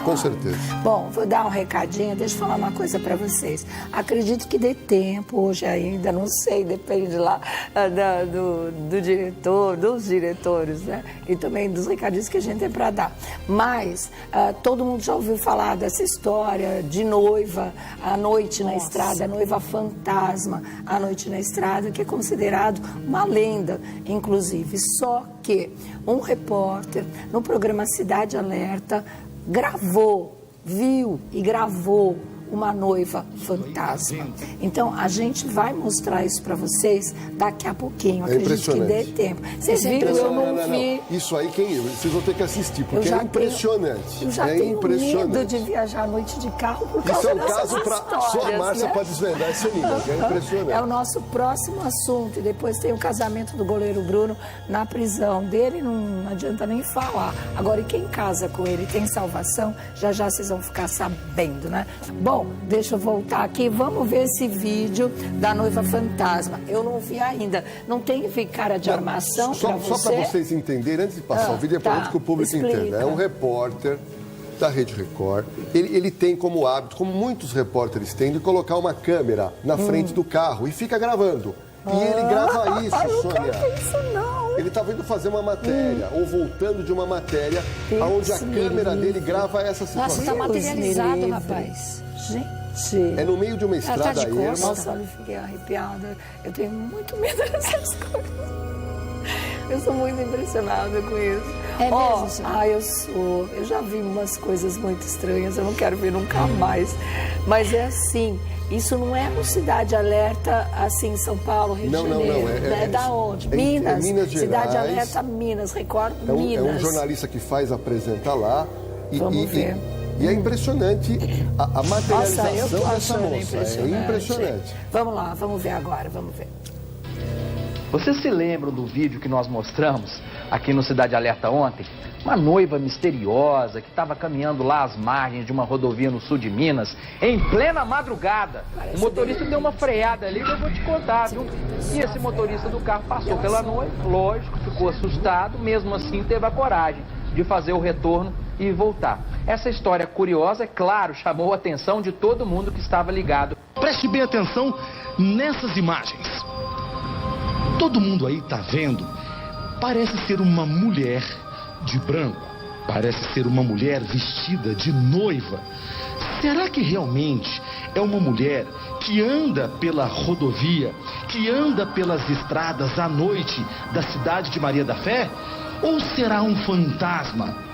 Com certeza. Bom, vou dar um recadinho, deixa eu falar uma coisa para vocês. Acredito que dê tempo hoje ainda, não sei, depende lá do diretor, dos diretores, né? E também dos recadinhos que a gente tem para dar. Mas todo mundo já ouviu falar dessa história de noiva, a noite na estrada, a noiva fantasma, a noite na estrada, que é considerado uma lenda, inclusive. Só que um repórter no programa Cidade Alerta viu e gravou uma noiva fantasma. Então, a gente vai mostrar isso para vocês daqui a pouquinho. Acredito que dê tempo. Vocês viram? Eu não vi. Isso aí, vocês vão ter que assistir, porque Eu é já impressionante. Eu já tenho medo de viajar à noite de carro por causa Isso é um dessas caso para só a histórias, Márcia né? para desvendar esse nível, que é impressionante. É o nosso próximo assunto. E depois tem o casamento do goleiro Bruno na prisão dele, não adianta nem falar. Agora, e quem casa com ele tem salvação? Já vocês vão ficar sabendo, né? Bom, deixa eu voltar aqui. Vamos ver esse vídeo da noiva fantasma. Eu não vi ainda. Não tem cara de armação para você? Só para vocês entenderem, antes de passar o vídeo, é para que o público entenda. É um repórter da Rede Record. Ele tem como hábito, como muitos repórteres têm, de colocar uma câmera na frente do carro e fica gravando. E ele grava isso, Sônia. Isso não. Ele estava indo fazer uma matéria, ou voltando de uma matéria, onde a câmera dele grava essa situação. Nossa, está materializado, rapaz. Gente. É no meio de uma estrada de erma. Nossa, eu fiquei arrepiada. Eu tenho muito medo dessas coisas. Eu sou muito impressionada com isso. É mesmo, senhora? Eu sou. Eu já vi umas coisas muito estranhas, eu não quero ver nunca mais. Mas é assim, isso não é no Cidade Alerta, assim, em São Paulo, Rio de Janeiro. É da onde? Minas. Minas Gerais. Cidade Alerta, Minas, Record, Minas. É um jornalista que faz, apresenta lá. Vamos ver. E é impressionante a materialização Nossa, eu tô dessa achando moça. impressionante. É impressionante. Vamos lá, vamos ver agora, vamos ver. Vocês se lembram do vídeo que nós mostramos aqui no Cidade Alerta ontem? Uma noiva misteriosa que estava caminhando lá às margens de uma rodovia no sul de Minas, em plena madrugada. O motorista deu uma freada ali que eu vou te contar, viu? E esse motorista do carro passou pela noiva, lógico, ficou assustado, mesmo assim teve a coragem de fazer o retorno e voltar. Essa história curiosa, é claro, chamou a atenção de todo mundo que estava ligado. Preste bem atenção nessas imagens. Todo mundo aí tá vendo, parece ser uma mulher de branco, parece ser uma mulher vestida de noiva. Será que realmente é uma mulher que anda pela rodovia, que anda pelas estradas à noite da cidade de Maria da Fé? Ou será um fantasma?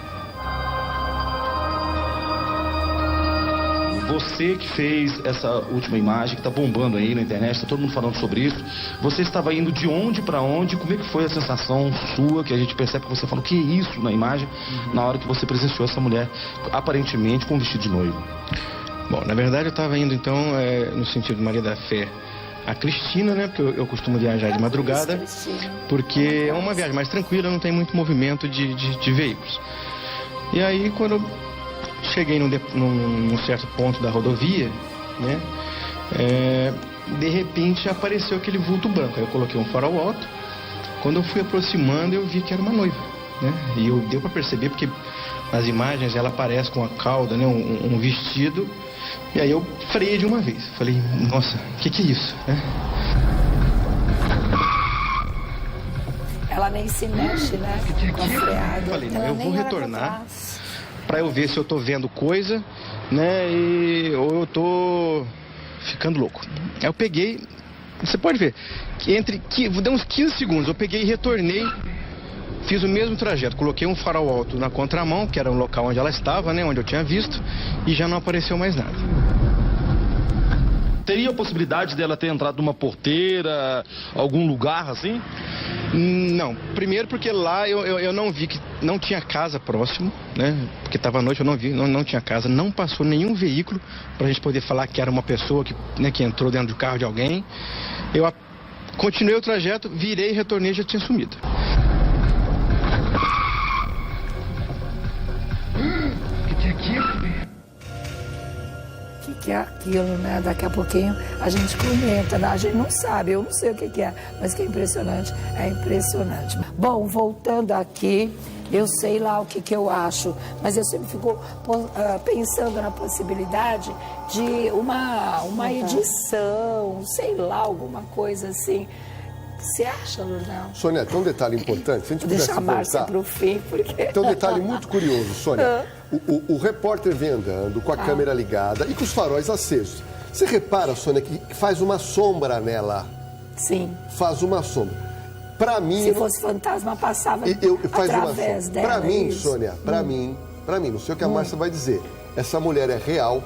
Você que fez essa última imagem, que está bombando aí na internet, está todo mundo falando sobre isso. Você estava indo de onde para onde? Como é que foi a sensação sua, que a gente percebe que você falou, que é isso na imagem, na hora que você presenciou essa mulher, aparentemente com um vestido de noiva? Bom, na verdade eu estava indo então no sentido de Maria da Fé a Cristina, né? Porque eu costumo viajar de madrugada, porque é uma viagem mais tranquila, não tem muito movimento de veículos. E aí quando eu cheguei num certo ponto da rodovia, né? De repente apareceu aquele vulto branco. Aí eu coloquei um farol alto. Quando eu fui aproximando, eu vi que era uma noiva, né? E deu para perceber porque nas imagens ela aparece com a cauda, né? Um vestido. E aí eu freiei de uma vez. Falei, nossa, o que é isso, né? Ela nem se mexe, né? Com a freada. Falei, não, eu vou retornar para eu ver se eu tô vendo coisa, né? Ou eu tô ficando louco. Aí eu peguei, você pode ver, que deu uns 15 segundos, eu peguei e retornei, fiz o mesmo trajeto, coloquei um farol alto na contramão, que era um local onde ela estava, né? Onde eu tinha visto, e já não apareceu mais nada. Teria a possibilidade dela ter entrado numa porteira, algum lugar assim? Não, primeiro porque lá eu não vi que não tinha casa próximo, né? Porque estava à noite, eu não vi, não tinha casa, não passou nenhum veículo para a gente poder falar que era uma pessoa que entrou dentro do carro de alguém. Eu continuei o trajeto, virei, retornei e já tinha sumido. O que é aquilo? O que é aquilo, né? Daqui a pouquinho a gente comenta, né? A gente não sabe, eu não sei o que é, mas que é impressionante, é impressionante. Bom, voltando aqui, eu sei lá o que eu acho, mas eu sempre fico pensando na possibilidade de uma edição, sei lá, alguma coisa assim. Você acha, Lourdão? Sônia, tem um detalhe importante. Se a gente Vou deixar a Márcia voltar... para o fim, porque... Tem um detalhe muito curioso, Sônia. O repórter vem andando com a câmera ligada e com os faróis acesos. Você repara, Sônia, que faz uma sombra nela? Sim. Faz uma sombra. Para mim... Se fosse fantasma, passava através dela. Para mim, Sônia, para mim, não sei o que a Márcia vai dizer. Essa mulher é real.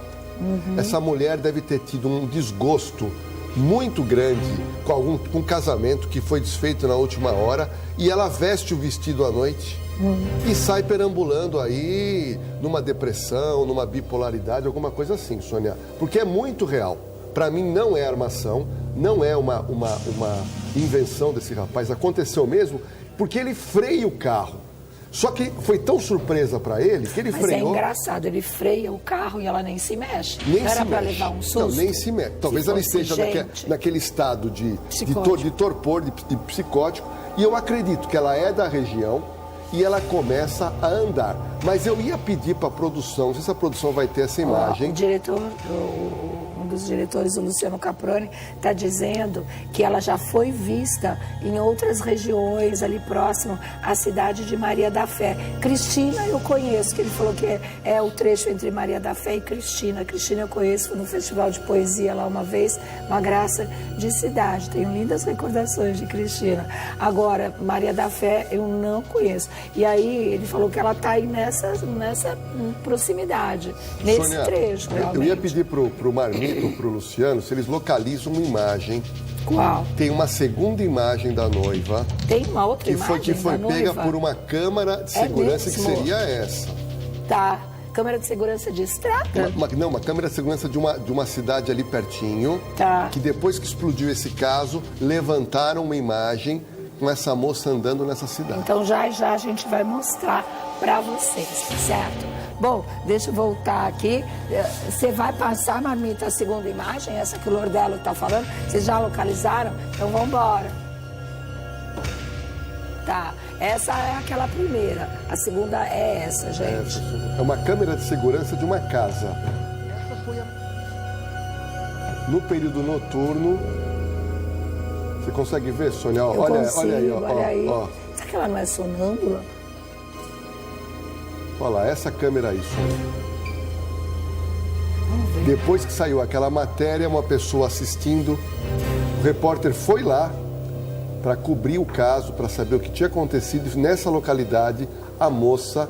Essa mulher deve ter tido um desgosto muito grande com um casamento que foi desfeito na última hora e ela veste o vestido à noite e sai perambulando aí numa depressão, numa bipolaridade, alguma coisa assim, Sônia. Porque é muito real. Para mim não é armação, não é uma invenção desse rapaz. Aconteceu mesmo porque ele freia o carro. Só que foi tão surpresa para ele que ele freou. Mas é engraçado, ele freia o carro e ela nem se mexe. Nem não era se para mexe. levar um susto? Não, nem se mexe. Talvez ela esteja naquele estado de torpor, de psicótico. E eu acredito que ela é da região e ela começa a andar. Mas eu ia pedir para a produção, não sei se a produção vai ter essa imagem. O diretor, um dos diretores, o Luciano Caproni, está dizendo que ela já foi vista em outras regiões ali próximo à cidade de Maria da Fé. Cristina eu conheço, que ele falou que é o trecho entre Maria da Fé e Cristina. Cristina eu conheço, fui no festival de poesia lá uma vez, uma graça de cidade. Tenho lindas recordações de Cristina. Agora, Maria da Fé eu não conheço. E aí ele falou que ela está aí nessa proximidade, nesse Sônia, trecho, realmente. Eu ia pedir pro Marmito, pro Luciano, se eles localizam uma imagem. Qual? Tem uma segunda imagem da noiva. Tem uma outra imagem que foi da pega noiva? por uma câmera de segurança que seria essa. Tá. Câmera de segurança de estrada? Uma câmera de segurança de uma cidade ali pertinho. Tá. Que depois que explodiu esse caso, levantaram uma imagem com essa moça andando nessa cidade. Então já a gente vai mostrar para vocês, certo? Bom, deixa eu voltar aqui. Você vai passar, Marmita, a segunda imagem, essa que o Lordelo está falando? Vocês já localizaram? Então vamos embora. Tá, essa é aquela primeira. A segunda é essa, gente. É uma câmera de segurança de uma casa. Essa foi no período noturno. Você consegue ver, Sônia? Olha aí, ó. Será que ela não é sonâmbula? Olha lá, essa câmera aí, Sônia. Depois que saiu aquela matéria, uma pessoa assistindo, o repórter foi lá para cobrir o caso, para saber o que tinha acontecido. Nessa localidade, a moça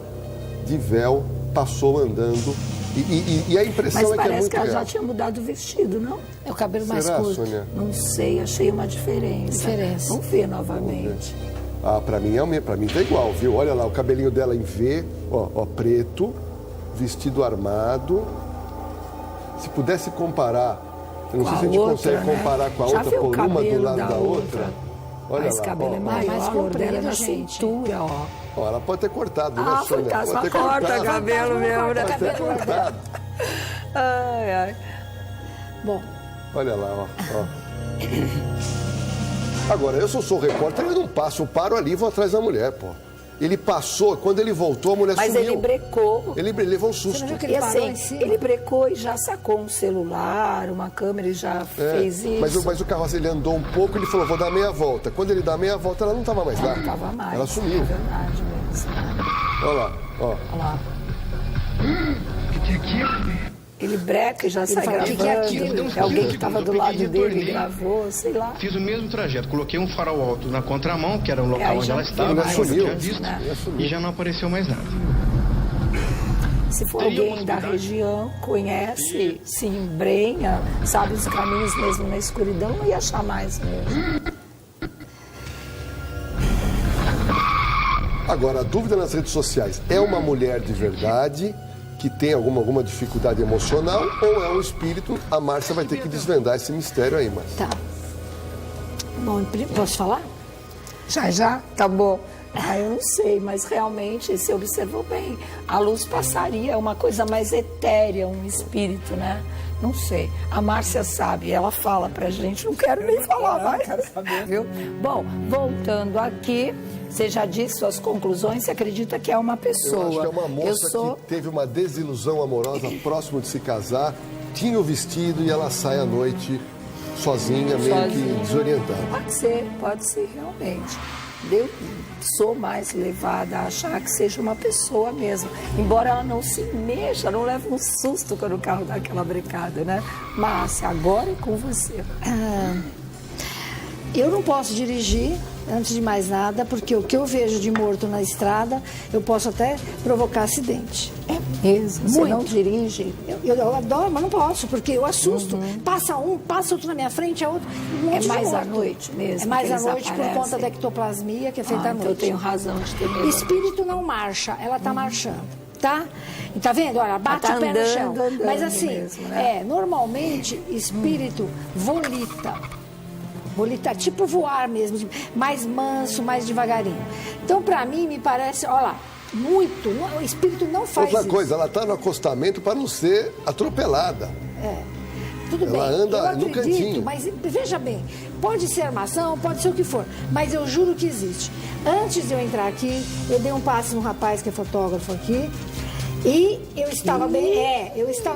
de véu passou andando. E a impressão é que é muito real. Mas parece que ela já tinha mudado o vestido, não? É o cabelo mais Será, curto. Sônia? Não sei, achei uma diferença. Vamos ver novamente. Ah, pra mim tá igual, viu? Olha lá, o cabelinho dela em V, ó, preto, vestido armado. Se pudesse comparar, eu não sei se a gente consegue comparar com a outra, pôr uma do lado da outra. Olha lá, esse cabelo é mais comprido na cintura, ó. Ó, ela pode ter cortado, né, Sônia? Fantasma corta cabelo mesmo, né? Pode ter cortado. Ai. Bom. Olha lá, ó. Agora, eu sou repórter, eu não passo, eu paro ali e vou atrás da mulher, pô. Ele passou, quando ele voltou, a mulher sumiu. Mas ele brecou. Ele levou um susto. Você não viu que ele parou em cima? Ele brecou e já sacou um celular, uma câmera e já fez isso. Mas o carro, ele andou um pouco, ele falou, vou dar meia volta. Quando ele dá meia volta, ela não estava mais lá. Não estava mais. Ela sumiu. É verdade mesmo. Olha lá, ó. Olha lá. Ele breca e já sai gravando. que é aquilo? É alguém que estava do lado dele e gravou, sei lá. Fiz o mesmo trajeto, coloquei um farol alto na contramão, que era o local onde ela estava, ela que eu sumiu, tinha visto, e já não apareceu mais nada. Se for alguém da região, conhece, se embrenha, sabe os caminhos mesmo na escuridão, não ia achar mais mesmo. Agora, a dúvida nas redes sociais, é uma mulher de verdade que tem alguma dificuldade emocional ou é um espírito? A Márcia vai ter que desvendar esse mistério aí, Márcia. Tá. Bom, posso falar? Já? Tá bom. Eu não sei, mas realmente, você observou bem, a luz passaria, é uma coisa mais etérea, um espírito, né? Não sei. A Márcia sabe, ela fala pra gente, não quero nem falar mais. Quero saber. Viu? Bom, voltando aqui, você já disse suas conclusões, você acredita que é uma pessoa. Eu acho que é uma moça que teve uma desilusão amorosa próximo de se casar, tinha o vestido e ela sai à noite sozinha, meio que desorientada. Pode ser realmente. Eu sou mais levada a achar que seja uma pessoa mesmo. Embora ela não se mexa, não leve um susto quando o carro dá aquela brecada, né? Márcia, agora é com você. Eu não posso dirigir, antes de mais nada, porque o que eu vejo de morto na estrada, eu posso até provocar acidente. É mesmo? Você não dirige? Eu adoro, mas não posso, porque eu assusto. Passa um, passa outro na minha frente, é outro. É mais à noite mesmo? É mais à noite por conta da ectoplasmia, que é feita à noite. Então eu tenho razão de ter medo. Espírito não marcha, ela está marchando, tá? E tá vendo? Olha, bate o pé no chão. Mas assim, mesmo, né? normalmente, espírito volita, tipo voar mesmo, mais manso, mais devagarinho. Então, para mim, me parece, olha lá, o espírito não faz Outra coisa, ela está no acostamento para não ser atropelada. Tudo bem, ela anda eu acredito, no cantinho. Mas veja bem, pode ser armação, pode ser o que for, mas eu juro que existe. Antes de eu entrar aqui, eu dei um passe no rapaz que é fotógrafo aqui, e eu estava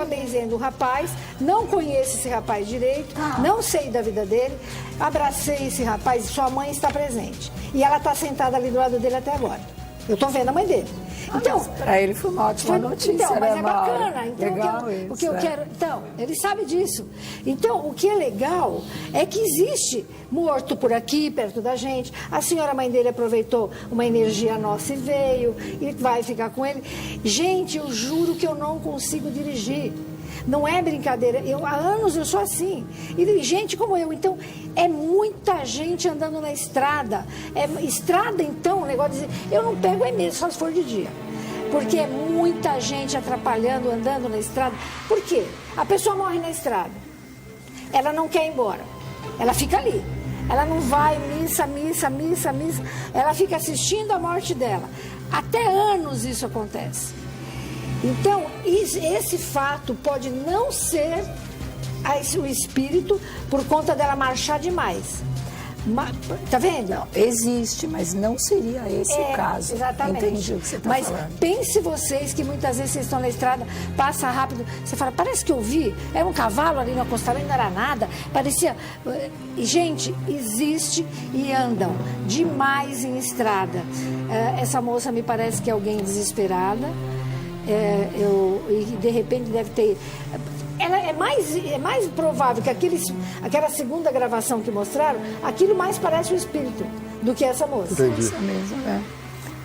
benzendo o rapaz, não conheço esse rapaz direito, não sei da vida dele, abracei esse rapaz e sua mãe está presente. E ela está sentada ali do lado dele até agora. Eu estou vendo a mãe dele. Então, para ele foi uma ótima notícia, então, mas né, é bacana. Então, legal o que eu quero. Então, ele sabe disso. Então, o que é legal é que existe morto por aqui, perto da gente. A senhora mãe dele aproveitou uma energia nossa e veio, e vai ficar com ele. Gente, eu juro que eu não consigo dirigir. Não é brincadeira. Há anos eu sou assim. E gente como eu. Então, é muita gente andando na estrada. Estrada, então, o negócio de dizer, eu não pego mesmo, só se for de dia. Porque é muita gente atrapalhando, andando na estrada. Por quê? A pessoa morre na estrada. Ela não quer ir embora. Ela fica ali. Ela não vai, missa. Ela fica assistindo a morte dela. Até anos isso acontece. Então, esse fato pode não ser o espírito por conta dela marchar demais. Tá vendo? Não, existe, mas não seria esse o caso. Exatamente. Entendi o que você está mas falando. Mas pense vocês que muitas vezes vocês estão na estrada, passa rápido, você fala, parece que eu vi, era um cavalo ali no acostamento, não era nada, parecia... E, gente, existe e andam demais em estrada. Essa moça me parece que é alguém desesperada, e de repente deve ter... É mais provável que aquela segunda gravação que mostraram, aquilo mais parece o espírito do que essa moça. Entendi. Isso mesmo, né?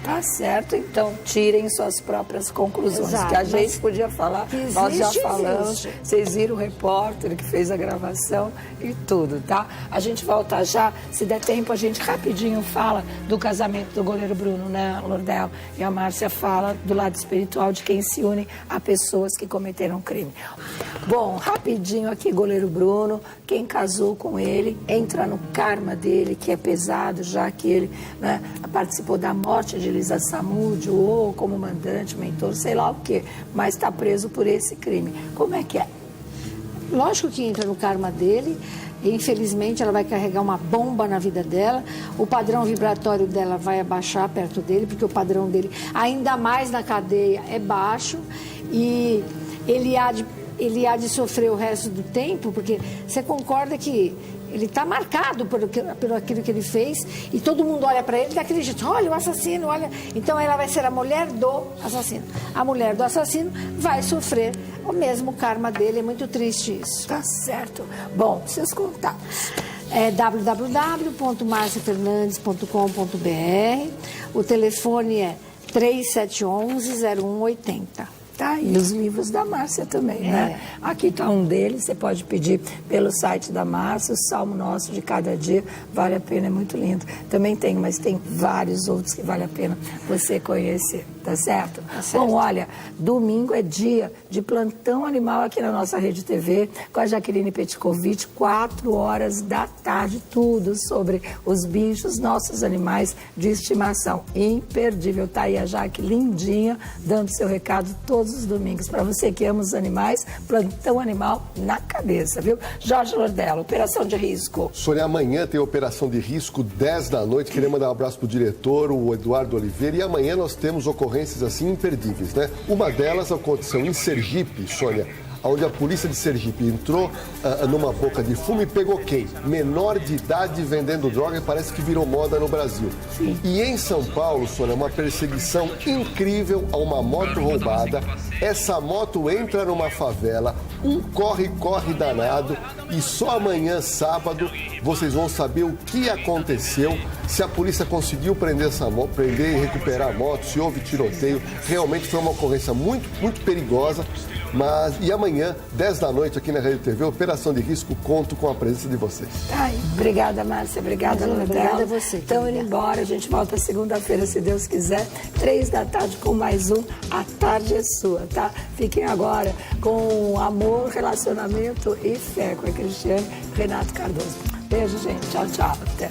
Tá certo, então tirem suas próprias conclusões. Exato, que a gente podia falar, nós já falamos, vocês viram o repórter que fez a gravação e tudo, tá? A gente volta já, se der tempo a gente rapidinho fala do casamento do goleiro Bruno, né, Lordel? E a Márcia fala do lado espiritual de quem se une a pessoas que cometeram crime. Bom, rapidinho aqui, goleiro Bruno, quem casou com ele, entra no karma dele, que é pesado, já que ele, né, participou da morte de Elisa Samúdio, ou como mandante, mentor, sei lá o quê, mas está preso por esse crime. Como é que é? Lógico que entra no karma dele, e infelizmente ela vai carregar uma bomba na vida dela, o padrão vibratório dela vai abaixar perto dele, porque o padrão dele, ainda mais na cadeia, é baixo, e ele há de sofrer o resto do tempo, porque você concorda que ele está marcado por aquilo que ele fez, e todo mundo olha para ele daquele jeito, olha o assassino, olha. Então ela vai ser a mulher do assassino. A mulher do assassino vai sofrer o mesmo karma dele, é muito triste isso. Tá certo. Bom, seus contatos. www.marciafernandes.com.br. O telefone é 3711-0180. Tá, e os livros da Márcia também, né? Aqui está um deles, você pode pedir pelo site da Márcia, o Salmo Nosso de Cada Dia, vale a pena, é muito lindo. Também tem, mas tem vários outros que vale a pena você conhecer, tá certo? Tá certo. Bom, olha, domingo é dia de plantão animal aqui na nossa Rede TV, com a Jaqueline Petkovic, 4 horas da tarde, tudo sobre os bichos, nossos animais de estimação. Imperdível, tá aí a Jaque lindinha, dando seu recado todos os domingos. Para você que ama os animais, plantão animal na cabeça, viu? Jorge Lordello, operação de risco. Sônia, amanhã tem operação de risco, 10 da noite. Queria mandar um abraço pro diretor, o Eduardo Oliveira. E amanhã nós temos ocorrências assim imperdíveis, né? Uma delas aconteceu em Sergipe, Sônia, onde a polícia de Sergipe entrou numa boca de fumo e pegou quem? Menor de idade vendendo droga, e parece que virou moda no Brasil. Sim. E em São Paulo, Sônia, uma perseguição incrível a uma moto roubada. Essa moto entra numa favela, um corre-corre danado, e só amanhã, sábado, vocês vão saber o que aconteceu, se a polícia conseguiu prender essa moto, prender e recuperar a moto, se houve tiroteio. Realmente foi uma ocorrência muito, muito perigosa. E amanhã, 10 da noite, aqui na Rede TV, Operação de Risco, conto com a presença de vocês. Ai, obrigada, Márcia. Obrigada, Lordello. Obrigada a você. Estamos indo embora. A gente volta segunda-feira, se Deus quiser. 3 da tarde com mais um. A tarde é sua, tá? Fiquem agora com amor, relacionamento e fé com a Cristiane Renato Cardoso. Beijo, gente. Tchau, tchau. Até.